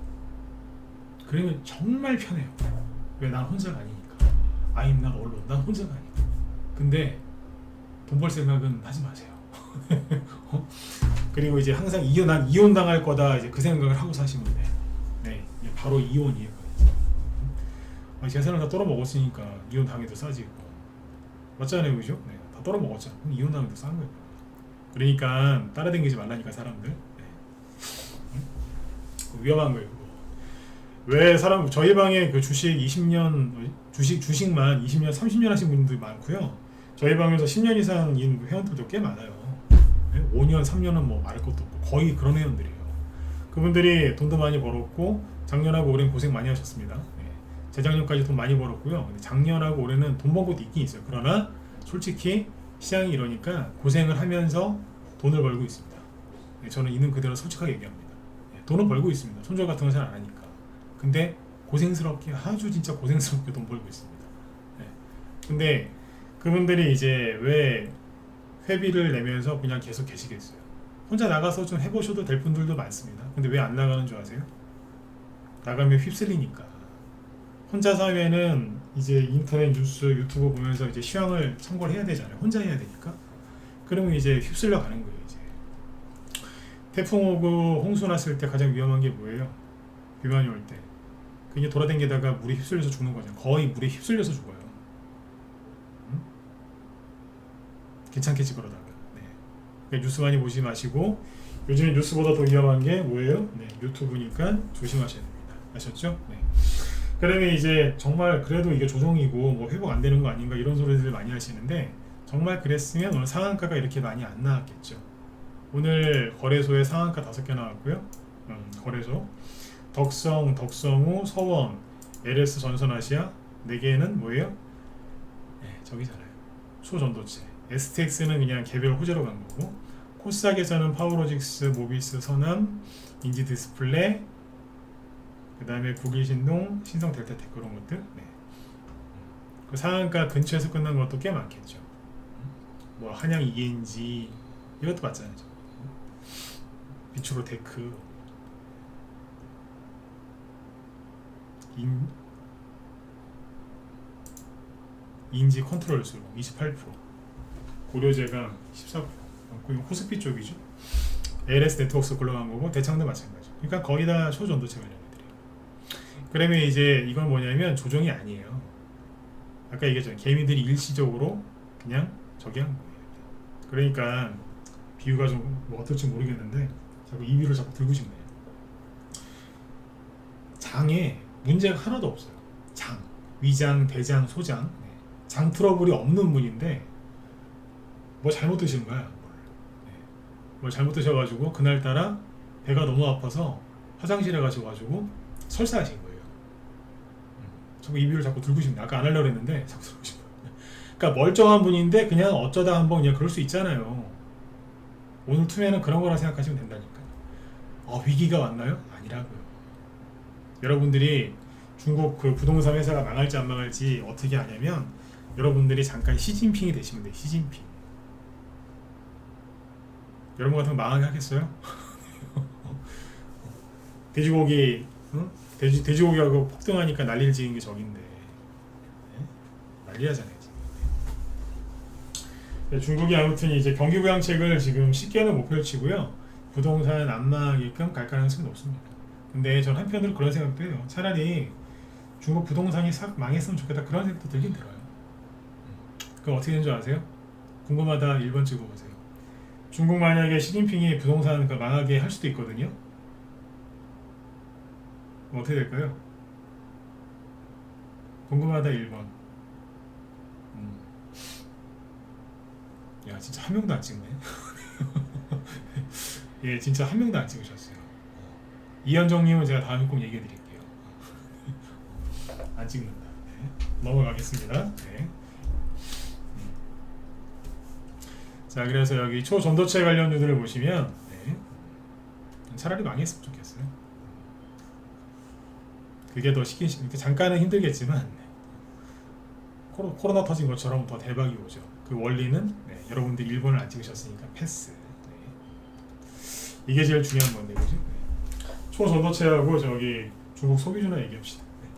그러면 정말 편해요. 왜? 난 혼자가 아니니까. 난 언론, 난 혼자가 아니니까. 근데 돈 벌 생각은 하지 마세요. 그리고 이제 항상 난 이혼 당할 거다 이제 그 생각을 하고 사시면 돼. 네, 바로 이혼이에요. 재산을 다 떨어 먹었으니까 이혼 당해도 싸지고 맞잖아요, 그죠? 네, 다 떨어 먹었잖아. 그럼 이혼 당해도 싼 거예요. 그러니까 따라다니지 말라니까 사람들. 네. 위험한 거예요. 그거. 왜 저희 방에 그 주식 20년 주식만 20년 30년 하신 분들도 많고요. 저희 방에서 10년 이상인 회원들도 꽤 많아요. 5년 3년은 뭐 말할 것도 없고 거의 그런 회원들이에요. 그분들이 돈도 많이 벌었고 작년하고 올해는 고생 많이 하셨습니다. 재작년까지 돈 많이 벌었고요. 작년하고 올해는 돈 번 것도 있긴 있어요. 그러나 솔직히 시장이 이러니까 고생을 하면서 돈을 벌고 있습니다. 저는 있는 그대로 솔직하게 얘기합니다. 돈은 벌고 있습니다. 손절 같은 건 잘 안 하니까. 근데 고생스럽게 아주 진짜 고생스럽게 돈 벌고 있습니다. 근데 그분들이 이제 왜 회비를 내면서 그냥 계속 계시겠어요? 혼자 나가서 좀 해보셔도 될 분들도 많습니다. 근데 왜 안 나가는 줄 아세요? 나가면 휩쓸리니까. 혼자서 하면은 이제 인터넷 뉴스 유튜브 보면서 이제 시황을 참고를 해야 되잖아요. 혼자 해야 되니까. 그러면 이제 휩쓸려 가는 거예요. 이제 태풍 오고 홍수 났을 때 가장 위험한 게 뭐예요? 비만이 올 때 그냥 돌아다니다가 물에 휩쓸려서 죽는 거죠. 거의 물에 휩쓸려서 죽어요. 괜찮겠지 그러다가. 네. 그러니까 뉴스 많이 보지 마시고 요즘에 뉴스보다 더 위험한 게 뭐예요? 네, 유튜브니까 조심하셔야 됩니다. 아셨죠? 네. 그러면 이제 정말 그래도 이게 조정이고 뭐 회복 안 되는 거 아닌가 이런 소리들 많이 하시는데 정말 그랬으면 오늘 상한가가 이렇게 많이 안 나왔겠죠. 오늘 거래소에 상한가 5개 나왔고요. 거래소 덕성, 덕성우, 서원, LS 전선아시아 4개는 뭐예요? 네, 저기잖아요. 초전도체. STX는 그냥 개별 호재로 간 거고 코스닥에서는 파워로직스, 모비스, 선암, 인지디스플레이 그 다음에 국일신동, 신성델타테크 그런 것들. 네. 그 상한가 근처에서 끝난 것도 꽤 많겠죠. 뭐 한양 ENG 이것도 봤잖아요. 비추로테크, 인지 컨트롤수 28%, 고려제강 14%. 그리고 코스피 쪽이죠. LS 네트워크스 굴러간 거고 대창도 마찬가지. 그러니까 거의 다 초전도체 관련 애들이에요. 그러면 이제 이건 뭐냐면 조정이 아니에요. 아까 얘기했잖아요. 개미들이 일시적으로 그냥 저기 한 거예요. 그러니까 비유가 좀 뭐 어떨지 모르겠는데 자꾸 이 비유를 자꾸 들고 싶네요. 장에 문제가 하나도 없어요. 장, 위장, 대장, 소장. 네. 장 트러블이 없는 분인데 뭐 잘못 드시는 거야. 뭘 잘못 드셔가지고 그날따라 배가 너무 아파서 화장실에 가셔가지고 설사하신 거예요. 자꾸 이 비유를 자꾸 들고 싶네. 아까 안 하려고 했는데 자꾸 들고 싶어요. 그러니까 멀쩡한 분인데 그냥 어쩌다 한번 그냥 그럴 수 있잖아요. 오늘 투매는 그런 거라 생각하시면 된다니까요. 위기가 왔나요? 아니라고요. 여러분들이 중국 그 부동산 회사가 망할지 안 망할지 어떻게 하냐면 여러분들이 잠깐 시진핑이 되시면 돼요. 시진핑. 여러분 같은 거 망하게 하겠어요? 돼지고기, 응? 돼지고기하고 폭등하니까 난리를 지은 게 저긴데. 네? 난리 나잖아요. 지금. 중국이 아무튼 이제 경기 부양책을 지금 쉽게는 못 펼치고요. 부동산 안 망하게끔 갈 가능성이 높습니다. 근데 전 한편으로 그런 생각도 해요. 차라리 중국 부동산이 싹 망했으면 좋겠다 그런 생각도 들긴 들어요. 그럼 어떻게 되는 줄 아세요? 궁금하다 1번 찍어보세요. 중국 만약에 시진핑이 부동산 망하게 할 수도 있거든요. 어떻게 될까요? 궁금하다 1번. 야 진짜 한 명도 안 찍네. 예, 진짜 한 명도 안 찍으셨어요. 이현정님은 제가 다음에 꼭 얘기해 드릴게요. 안 찍는다. 네. 넘어가겠습니다. 네. 자, 그래서 여기 초전도체 관련주들을 보시면 네. 차라리 망했으면 좋겠어요. 그게 더 잠깐은 힘들겠지만 네. 코로나 터진 것처럼 더 대박이 오죠. 그 원리는 네. 여러분들 일본을 안 찍으셨으니까 패스. 네. 이게 제일 중요한 건데 그죠? 네. 초전도체하고 저기 중국 소비주나 얘기합시다. 네.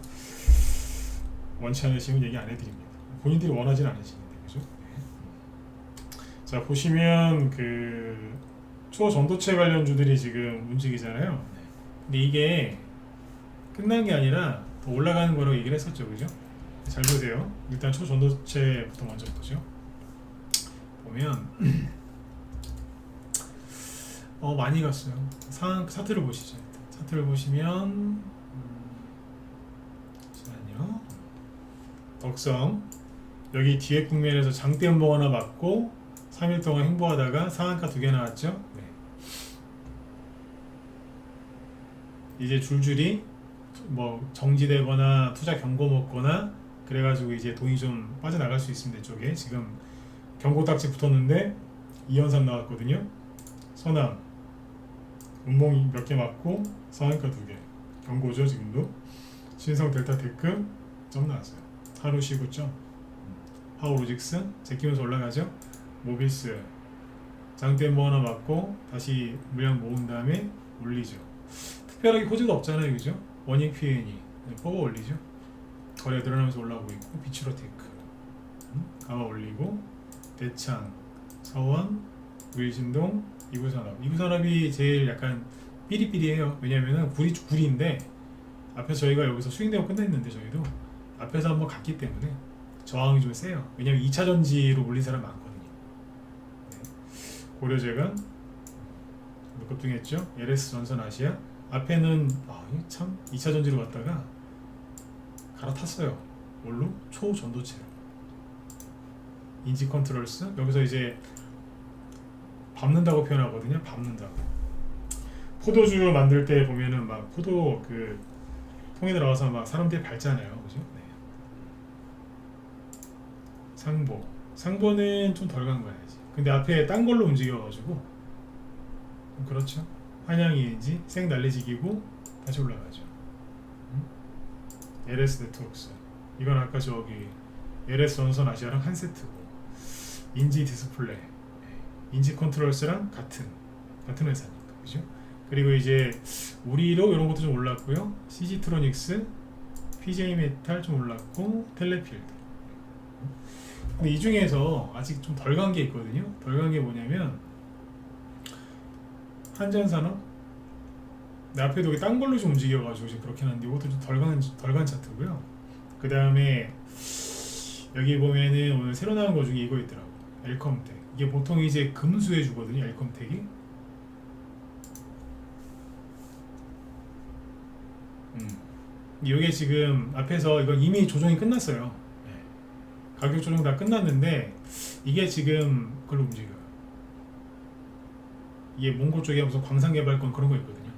원치 않으시면 얘기 안 해드립니다. 본인들이 원하진 않으시는데 그죠? 자 보시면 그 초전도체 관련주들이 지금 움직이잖아요. 근데 이게 끝난 게 아니라 더 올라가는 거라고 얘기를 했었죠, 그죠? 잘 보세요. 일단 초전도체부터 먼저 보죠. 보면 많이 갔어요. 차트를 보시죠. 차트를 보시면 잠시만요. 덕성 여기 뒤에 국면에서 장대 음봉 하나 맞고 3일 동안 행보하다가 상한가 2개 나왔죠. 네. 이제 줄줄이 뭐 정지되거나 투자 경고 먹거나 그래가지고 이제 돈이 좀 빠져나갈 수 있습니다. 이쪽에 지금 경고 딱지 붙었는데 2연산 나왔거든요. 서남 음봉 몇 개 맞고 상한가 2개 경고죠. 지금도 신성 델타테크 점 나왔어요. 하루 쉬고 점. 파워로직스 제끼면서 올라가죠. 모비스 장대 뭐 하나 맞고 다시 물량 모은 다음에 올리죠. 특별하게 호재가 없잖아요, 그죠? 원익 PN이 뽑아 올리죠. 거래 늘어나면서 올라오고 있고 비추로테크 가마 올리고 대창, 서원, 우일신동, 이구산업이 제일 약간 삐리삐리해요. 왜냐면은 구리인데 앞에서 저희가 여기서 스윙되고 끝냈는데 저희도 앞에서 한번 갔기 때문에 저항이 좀 세요. 왜냐면 2차 전지로 몰린 사람 많거든요. 네. 고려제강 급등했죠. LS 전선 아시아 앞에는 이게 참 2차 전지로 갔다가 갈아탔어요. 뭘로? 초전도체로. 인지 컨트롤스 여기서 이제 밟는다고 표현하거든요. 밟는다고. 포도주 만들 때 보면은 막 포도 그 통에 들어가서 막 사람들이 밟잖아요. 그죠? 네. 상보는 좀 덜 간 거야지. 근데 앞에 딴 걸로 움직여가지고 그렇죠. 한양이인지 생 날리지기고 다시 올라가죠. LS 네트워크스 이건 아까 저기 LS 전선 아시아랑 한 세트고 인지 디스플레이 인지 컨트롤스랑 같은 회사니까 그죠? 그리고 이제 우리로 이런 것도 좀 올랐고요. CG트로닉스, PJ 메탈 좀 올랐고 텔레필드. 근데 이 중에서 아직 좀 덜 간 게 있거든요. 덜 간 게 뭐냐면 한전산업. 내 앞에도 여기 딴 걸로 좀 움직여가지고 지금 그렇긴 한데 이것도 좀 덜 간 차트고요. 그 다음에 여기 보면은 오늘 새로 나온 거 중에 이거 있더라고. 엘컴텍. 이게 보통 이제 금수해 주거든요. 엘컴텍이. 이게 지금 앞에서 이건 이미 조정이 끝났어요. 가격 조정 다 끝났는데 이게 지금 그걸로 움직여요. 이게 몽고 쪽에 무슨 광산개발권 그런 거 있거든요.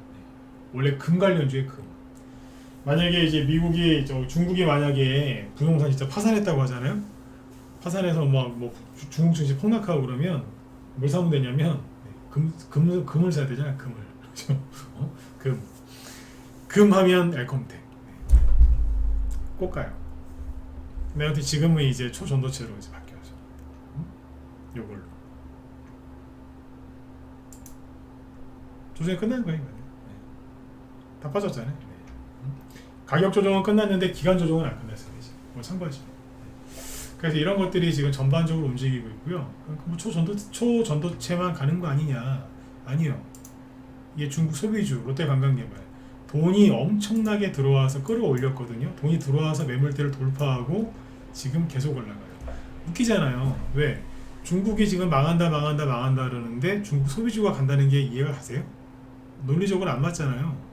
원래 금 관련주의 금. 만약에 이제 미국이 중국이 만약에 부동산 진짜 파산했다고 하잖아요. 파산해서 뭐 중국 증시 폭락하고 그러면 뭘 사면 되냐면 금을 사야 되잖아. 금을. 그렇죠? 금 하면 엘컴텍. 꼭 가요. 근데 아무튼 지금은 이제 초전도체로 이제 바뀌어서 요걸로 조정이 끝난 거예요. 다 빠졌잖아요. 가격 조정은 끝났는데 기간 조정은 안 끝났어요. 이제 뭐 참고하시면. 그래서 이런 것들이 지금 전반적으로 움직이고 있고요. 뭐 초전도체만 가는 거 아니냐? 아니요. 이게 중국 소비주 롯데관광개발 돈이 엄청나게 들어와서 끌어올렸거든요. 돈이 들어와서 매물대를 돌파하고 지금 계속 올라가요. 웃기잖아요. 왜? 중국이 지금 망한다 그러는데 중국 소비주가 간다는 게 이해가 가세요? 논리적으로 안 맞잖아요.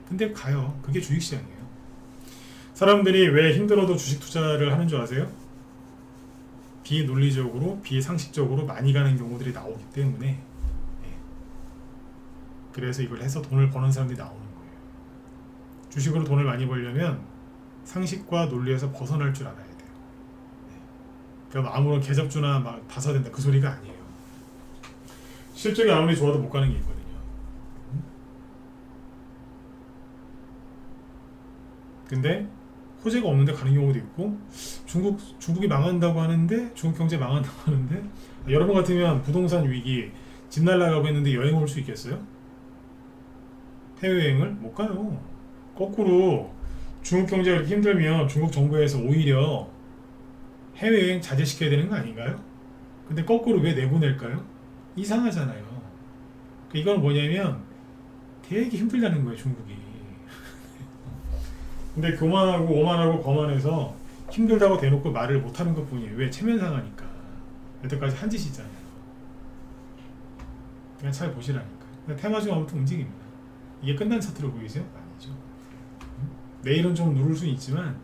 근데 가요. 그게 주식시장이에요. 사람들이 왜 힘들어도 주식 투자를 하는 줄 아세요? 비논리적으로 비상식적으로 많이 가는 경우들이 나오기 때문에 그래서 이걸 해서 돈을 버는 사람들이 나오는 거예요. 주식으로 돈을 많이 벌려면 상식과 논리에서 벗어날 줄 알아야 돼요. 그럼 아무런 개잡주나 막 봐서 된다 그 소리가 아니에요. 실적이 아무리 좋아도 못 가는 게 있거든요. 근데 호재가 없는데 가는 경우도 있고 중국이 망한다고 하는데 중국 경제 망한다고 하는데 여러분 같으면 부동산 위기 집 날라가고 했는데 여행 올 수 있겠어요? 해외여행을? 못 가요. 거꾸로 중국 경제가 이렇게 힘들면 중국 정부에서 오히려 해외여행 자제시켜야 되는 거 아닌가요? 근데 거꾸로 왜 내보낼까요? 이상하잖아요. 이건 뭐냐면 되게 힘들다는 거예요, 중국이. 근데 교만하고 오만하고 거만해서 힘들다고 대놓고 말을 못하는 것 뿐이에요. 왜? 체면상하니까. 여태까지 한 짓이잖아요. 그냥 잘 보시라니까. 테마주가 아무튼 움직입니다. 이게 끝난 차트로 보이세요? 아니죠. 내일은 좀 누를 수는 있지만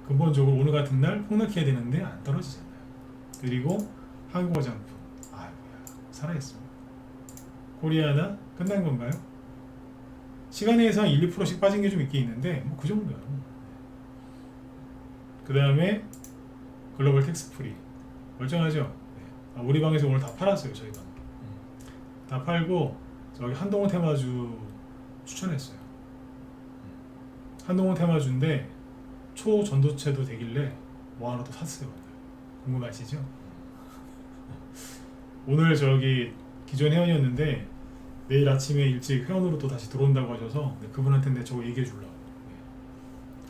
근본적으로 오늘 같은 날 폭락해야 되는데 안 떨어지잖아요. 그리고 한국어장품 아이고야 살아있습니다. 코리아나 끝난 건가요? 시간에 의해서 1, 2%씩 빠진 게 좀 있긴 있는데 뭐 그 정도야. 그 다음에 글로벌 텍스프리 멀쩡하죠? 우리 방에서 오늘 다 팔았어요. 저희가 다 팔고 저기 한동훈 테마주 추천했어요. 한동훈 테마주인데 초전도체도 되길래 뭐 하나 또 샀어요. 궁금하시죠? 오늘 저기 기존 회원이었는데 내일 아침에 일찍 회원으로 또 다시 들어온다고 하셔서 그분한테 내 저거 얘기해 주려고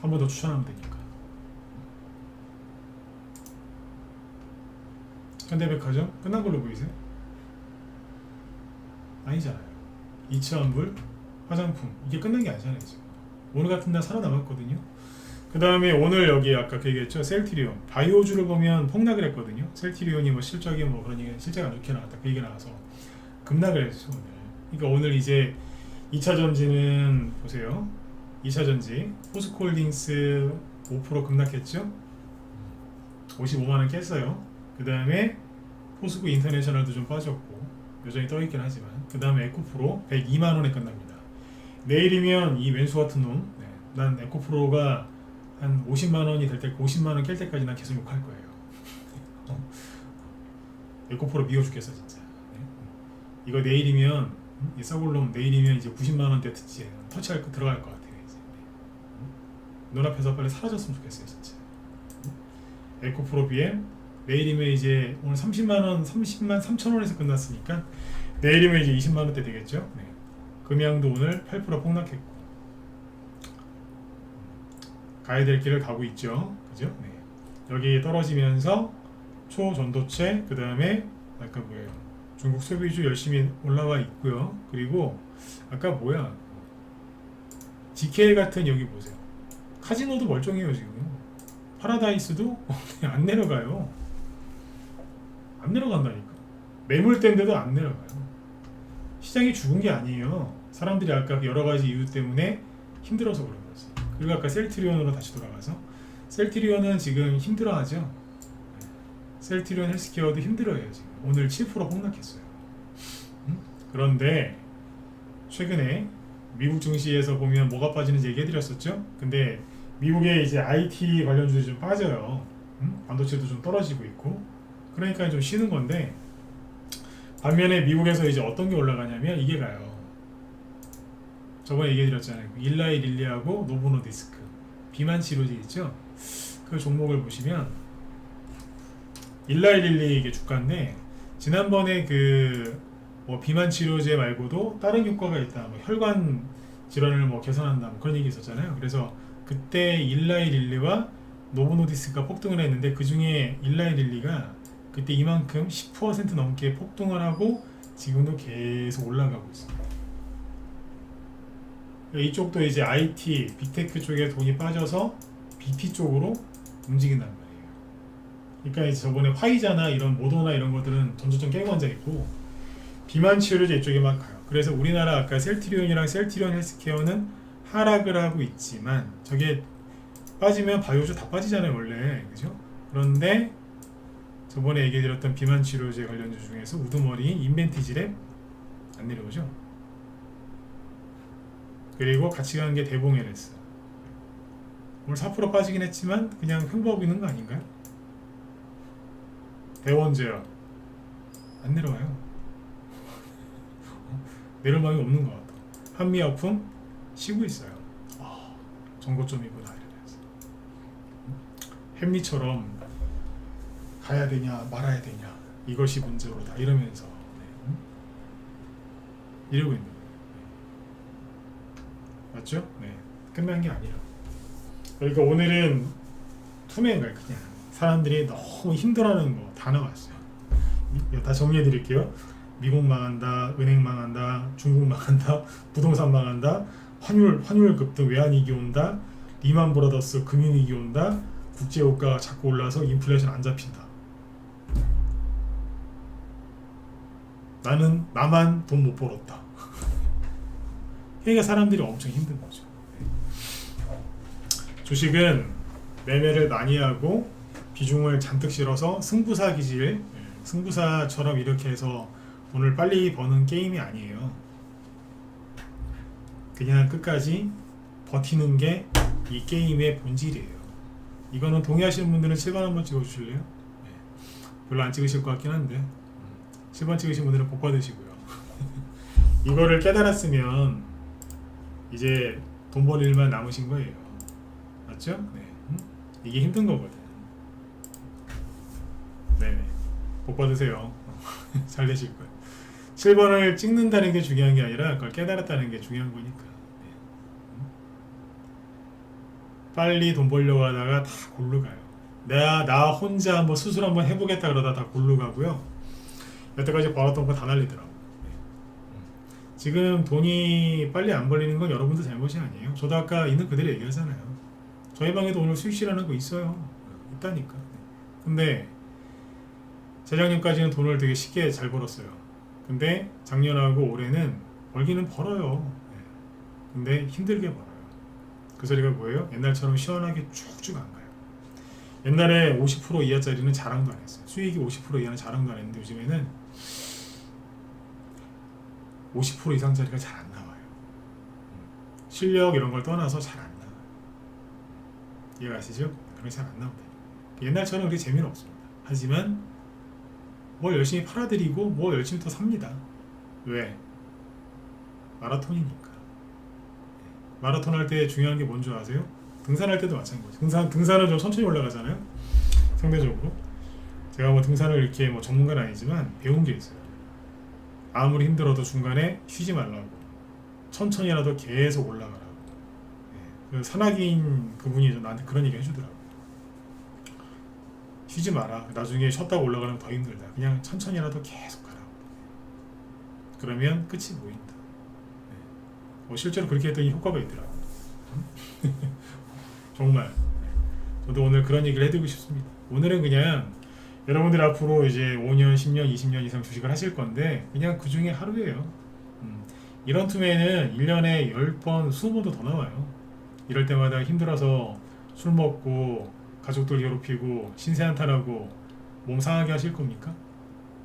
한 번 더 추천하면 되니까. 현대백화점 끝난 걸로 보이세요? 아니잖아요. 이치환불 화장품 이게 끝난 게 아니잖아요. 지금 오늘 같은 날 살아남았거든요. 그 다음에 오늘 여기 아까 그 얘기했죠. 셀트리온 바이오주를 보면 폭락을 했거든요. 셀트리온이 뭐 실적이 뭐 그런 얘기 실적 안 좋게 나왔다 그 얘기 나와서 급락을 했죠 오늘. 그러니까 오늘 이제 2차 전지는 보세요. 2차 전지 포스코홀딩스 5% 급락했죠. 55만원 깼어요. 그 다음에 포스코 인터내셔널도 좀 빠졌고 여전히 떠있긴 하지만 그 다음에 에코프로 102만원에 끝납니다. 내일이면 이 왼수 같은 놈 난 에코프로가 한 50만원이 될 때 50만원 깰 때까지 난 계속 욕할 거예요. 에코프로 미워 죽겠어 진짜. 이거 내일이면 이 썩을 놈 내일이면 이제 90만원대 터치할 거 들어갈 것 같아요. 이제. 눈앞에서 빨리 사라졌으면 좋겠어요 진짜. 에코프로 BM 내일이면 이제 오늘 30만 3천원에서 끝났으니까 내일이면 이제 20만원대 되겠죠. 금양도 오늘 8% 폭락했고 가야 될 길을 가고 있죠. 그죠? 여기 떨어지면서 초전도체 그 다음에 아까 뭐예요? 중국 소비주 열심히 올라와 있고요. 그리고 아까 뭐야? GK 같은 여기 보세요. 카지노도 멀쩡해요 지금. 파라다이스도 안 내려가요. 안 내려간다니까. 매물대인데도 안 내려가요. 시장이 죽은 게 아니에요. 사람들이 아까 여러 가지 이유 때문에 힘들어서 그런 거지. 그리고 아까 셀트리온으로 다시 돌아가서 셀트리온은 지금 힘들어하죠. 셀트리온 헬스케어도 힘들어해요 지금. 오늘 7% 폭락했어요. 그런데 최근에 미국 증시에서 보면 뭐가 빠지는지 얘기해드렸었죠. 근데 미국의 이제 IT 관련주들이 좀 빠져요. 반도체도 좀 떨어지고 있고. 그러니까 좀 쉬는 건데 반면에 미국에서 이제 어떤 게 올라가냐면 이게 가요. 저번에 얘기해드렸잖아요. 일라이 릴리하고 노보노디스크 비만 치료제 있죠. 그 종목을 보시면 일라이 릴리 이게 주가인데 지난번에 뭐 비만 치료제 말고도 다른 효과가 있다. 뭐 혈관 질환을 뭐 개선한다. 뭐 그런 얘기 있었잖아요. 그래서 그때 일라이 릴리와 노보노디스크가 폭등을 했는데 그 중에 일라이 릴리가 그때 이만큼 10% 넘게 폭등을 하고 지금도 계속 올라가고 있습니다. 이쪽도 이제 IT, 빅테크 쪽에 돈이 빠져서 BP 쪽으로 움직인단 말이에요. 그러니까 이제 저번에 화이자나 이런 모더나 이런 것들은 전조점 깨고 앉아 있고 비만 치료제 이쪽에 막 가요. 그래서 우리나라 아까 셀트리온이랑 셀트리온 헬스케어는 하락을 하고 있지만 저게 빠지면 바이오주 다 빠지잖아요 원래. 그죠? 그런데 저번에 얘기해드렸던 비만 치료제 관련주 중에서 우두머리인 인벤티지랩 안 내려오죠. 그리고 같이 가는 게 대봉 LS 오늘 4% 빠지긴 했지만 그냥 횡보하고 있는 거 아닌가요? 대원제약 안 내려와요. 내려올 마음이 없는 것 같아. 한미약품 쉬고 있어요. 정고점이구나 이러면서 햄리처럼 가야 되냐 말아야 되냐 이것이 문제로다 이러면서 이러고 있는 거예요. 맞죠? 끝난 게 아니라. 그러니까 오늘은 투명인가요? 그냥 사람들이 너무 힘들어하는 거 다 나왔어요. 다 정리해 드릴게요. 미국 망한다, 은행 망한다, 중국 망한다, 부동산 망한다, 환율 급등 외환위기 온다, 리만 브라더스 금융위기 온다, 국제유가가 자꾸 올라서 인플레이션 안 잡힌다. 나만 돈 못 벌었다. 그러니까 사람들이 엄청 힘든 거죠. 주식은 매매를 많이 하고 비중을 잔뜩 실어서 승부사 기질, 승부사처럼 이렇게 해서 돈을 빨리 버는 게임이 아니에요. 그냥 끝까지 버티는 게 이 게임의 본질이에요. 이거는 동의하시는 분들은 7번 한번 찍어주실래요? 별로 안 찍으실 것 같긴 한데 7번 찍으신 분들은 복 받으시고요. 이거를 깨달았으면 이제 돈 벌 일만 남으신 거예요. 맞죠? 이게 힘든 거거든. 네네. 복 받으세요. 잘 되실 거예요. 7번을 찍는다는 게 중요한 게 아니라 그걸 깨달았다는 게 중요한 거니까. 빨리 돈 벌려고 하다가 다 골로 가요. 나 혼자 한번 수술 한번 해보겠다 그러다 다 골로 가고요. 여태까지 벌었던 거 다 날리더라고. 지금 돈이 빨리 안 벌리는 건 여러분들 잘못이 아니에요. 저도 아까 있는 그대로 얘기하잖아요. 저희 방에도 오늘 수익실하는 거 있어요. 있다니까. 근데 재작년까지는 돈을 되게 쉽게 잘 벌었어요. 근데 작년하고 올해는 벌기는 벌어요. 근데 힘들게 벌어요. 그 소리가 뭐예요? 옛날처럼 시원하게 쭉쭉 안 가요. 옛날에 50% 이하짜리는 자랑도 안 했어요. 수익이 50% 이하는 자랑도 안 했는데 요즘에는 50% 이상짜리가 잘 안 나와요. 실력 이런 걸 떠나서 잘 안 나와요. 이해가 가시죠? 그런 게 잘 안 나온다. 옛날처럼 그렇게 재미는 없습니다. 하지만 뭘 열심히 팔아드리고 뭐 열심히 더 삽니다. 왜? 마라톤이니까. 마라톤 할 때 중요한 게 뭔지 아세요? 등산할 때도 마찬가지예요. 등산은 좀 천천히 올라가잖아요. 상대적으로. 제가 뭐 등산을 이렇게 뭐 전문가는 아니지만 배운 게 있어요. 아무리 힘들어도 중간에 쉬지 말라고. 천천히라도 계속 올라가라고. 그 산악인 그분이 나한테 그런 얘기 해주더라고요. 쉬지 마라. 나중에 쉬었다가 올라가면 더 힘들다. 그냥 천천히라도 계속 가라고. 그러면 끝이 보인다. 실제로 그렇게 했더니 효과가 있더라고요. 정말. 저도 오늘 그런 얘기를 해드리고 싶습니다. 오늘은 그냥 여러분들 앞으로 이제 5년, 10년, 20년 이상 주식을 하실 건데 그냥 그 중에 하루예요. 이런 틈에는 1년에 10번, 20번도 더 나와요. 이럴 때마다 힘들어서 술 먹고 가족들 괴롭히고 신세 한탄하고 몸 상하게 하실 겁니까?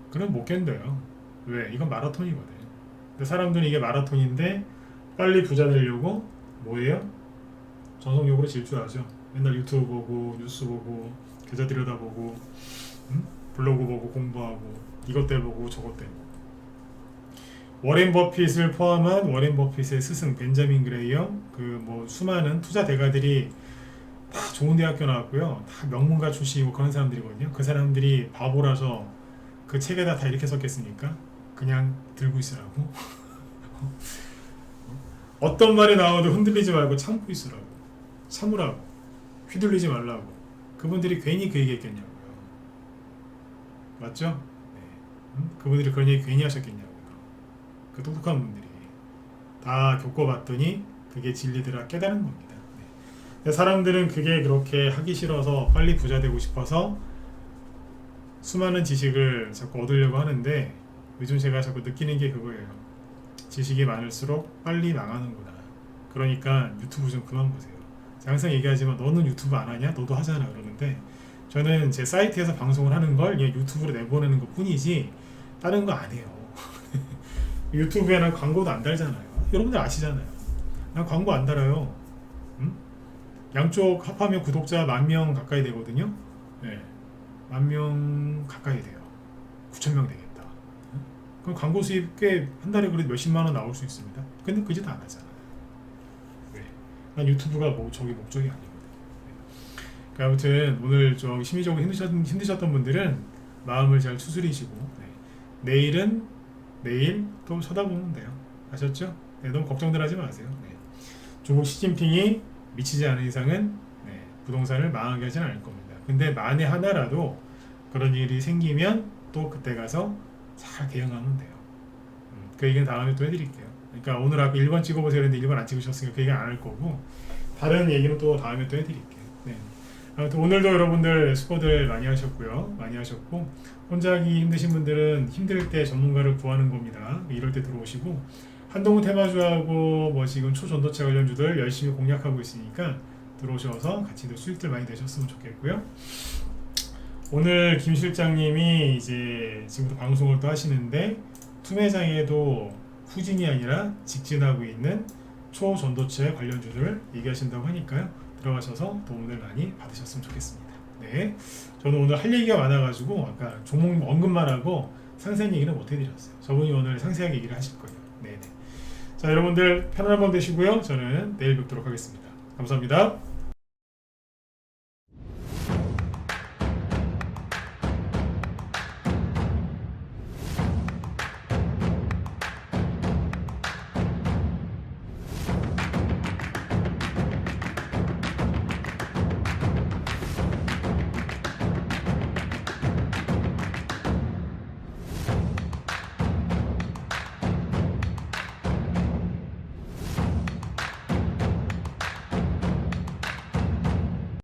그럼 못 견뎌요. 왜? 이건 마라톤이거든. 근데 사람들은 이게 마라톤인데 빨리 부자 되려고 뭐예요? 전속력으로 질주하죠. 맨날 유튜브 보고 뉴스 보고 계좌 들여다보고 블로그 보고 공부하고 이것 때 보고 저것 때 보고. 워렌 버핏을 포함한 워렌 버핏의 스승 벤자민 그레이엄 그 뭐 수많은 투자 대가들이 다 좋은 대학교 나왔고요. 다 명문가 출신이고 그런 사람들이거든요. 그 사람들이 바보라서 그 책에다 다 이렇게 썼겠습니까? 그냥 들고 있으라고. 어떤 말이 나와도 흔들리지 말고 참고 있으라고. 참으라고. 휘둘리지 말라고. 그분들이 괜히 그 얘기 했겠냐고요. 맞죠? 네. 그분들이 그런 얘기 괜히 하셨겠냐고요. 그 똑똑한 분들이 다 겪어봤더니 그게 진리더라 깨달은 겁니다. 네. 근데 사람들은 그게 그렇게 하기 싫어서 빨리 부자 되고 싶어서 수많은 지식을 자꾸 얻으려고 하는데 요즘 제가 자꾸 느끼는 게 그거예요. 지식이 많을수록 빨리 망하는구나. 그러니까 유튜브 좀 그만 보세요. 제가 항상 얘기하지만 너는 유튜브 안 하냐? 너도 하잖아. 그러는데 저는 제 사이트에서 방송을 하는 걸 그냥 유튜브로 내보내는 것 뿐이지 다른 거 안 해요. 유튜브에 난 광고도 안 달잖아요. 여러분들 아시잖아요. 난 광고 안 달아요. 양쪽 합하면 구독자 10,000명 가까이 되거든요. 네. 10,000명 가까이 돼요. 9,000명 되겠다. 그럼 광고 수입 꽤 한 달에 그래도 몇십만 원 나올 수 있습니다. 근데 그 짓 안 하잖아요. 왜? 난 유튜브가 저기 목적이 아니거든. 네. 아무튼 오늘 좀 심리적으로 힘드셨던 분들은 마음을 잘 추스리시고 네. 내일 또 쳐다보면 돼요. 아셨죠? 네, 너무 걱정들 하지 마세요. 네. 중국 시진핑이 미치지 않은 이상은 부동산을 망하게 하진 않을 겁니다. 근데 만에 하나라도 그런 일이 생기면 또 그때 가서 잘 대응하면 돼요. 그 얘기는 다음에 또 해드릴게요. 그러니까 오늘 아까 1번 찍어보세요 했는데 1번 안 찍으셨으니까 그 얘기 안 할 거고 다른 얘기는 또 다음에 또 해드릴게요. 네. 아무튼 오늘도 여러분들 수고들 많이 하셨고요. 혼자 하기 힘드신 분들은 힘들 때 전문가를 구하는 겁니다. 이럴 때 들어오시고 한동훈 테마주하고 뭐 지금 초전도체 관련주들 열심히 공략하고 있으니까 들어오셔서 같이 수익들 많이 내셨으면 좋겠고요. 오늘 김 실장님이 이제 지금부터 방송을 또 하시는데 투매장에도 후진이 아니라 직진하고 있는 초전도체 관련주들을 얘기하신다고 하니까요. 들어가셔서 도움을 많이 받으셨으면 좋겠습니다. 네, 저는 오늘 할 얘기가 많아가지고 아까 종목 언급만 하고 상세한 얘기는 못 해드렸어요. 저분이 오늘 상세하게 얘기를 하실 거예요. 네네. 자, 여러분들 편안한 밤 되시고요. 저는 내일 뵙도록 하겠습니다. 감사합니다.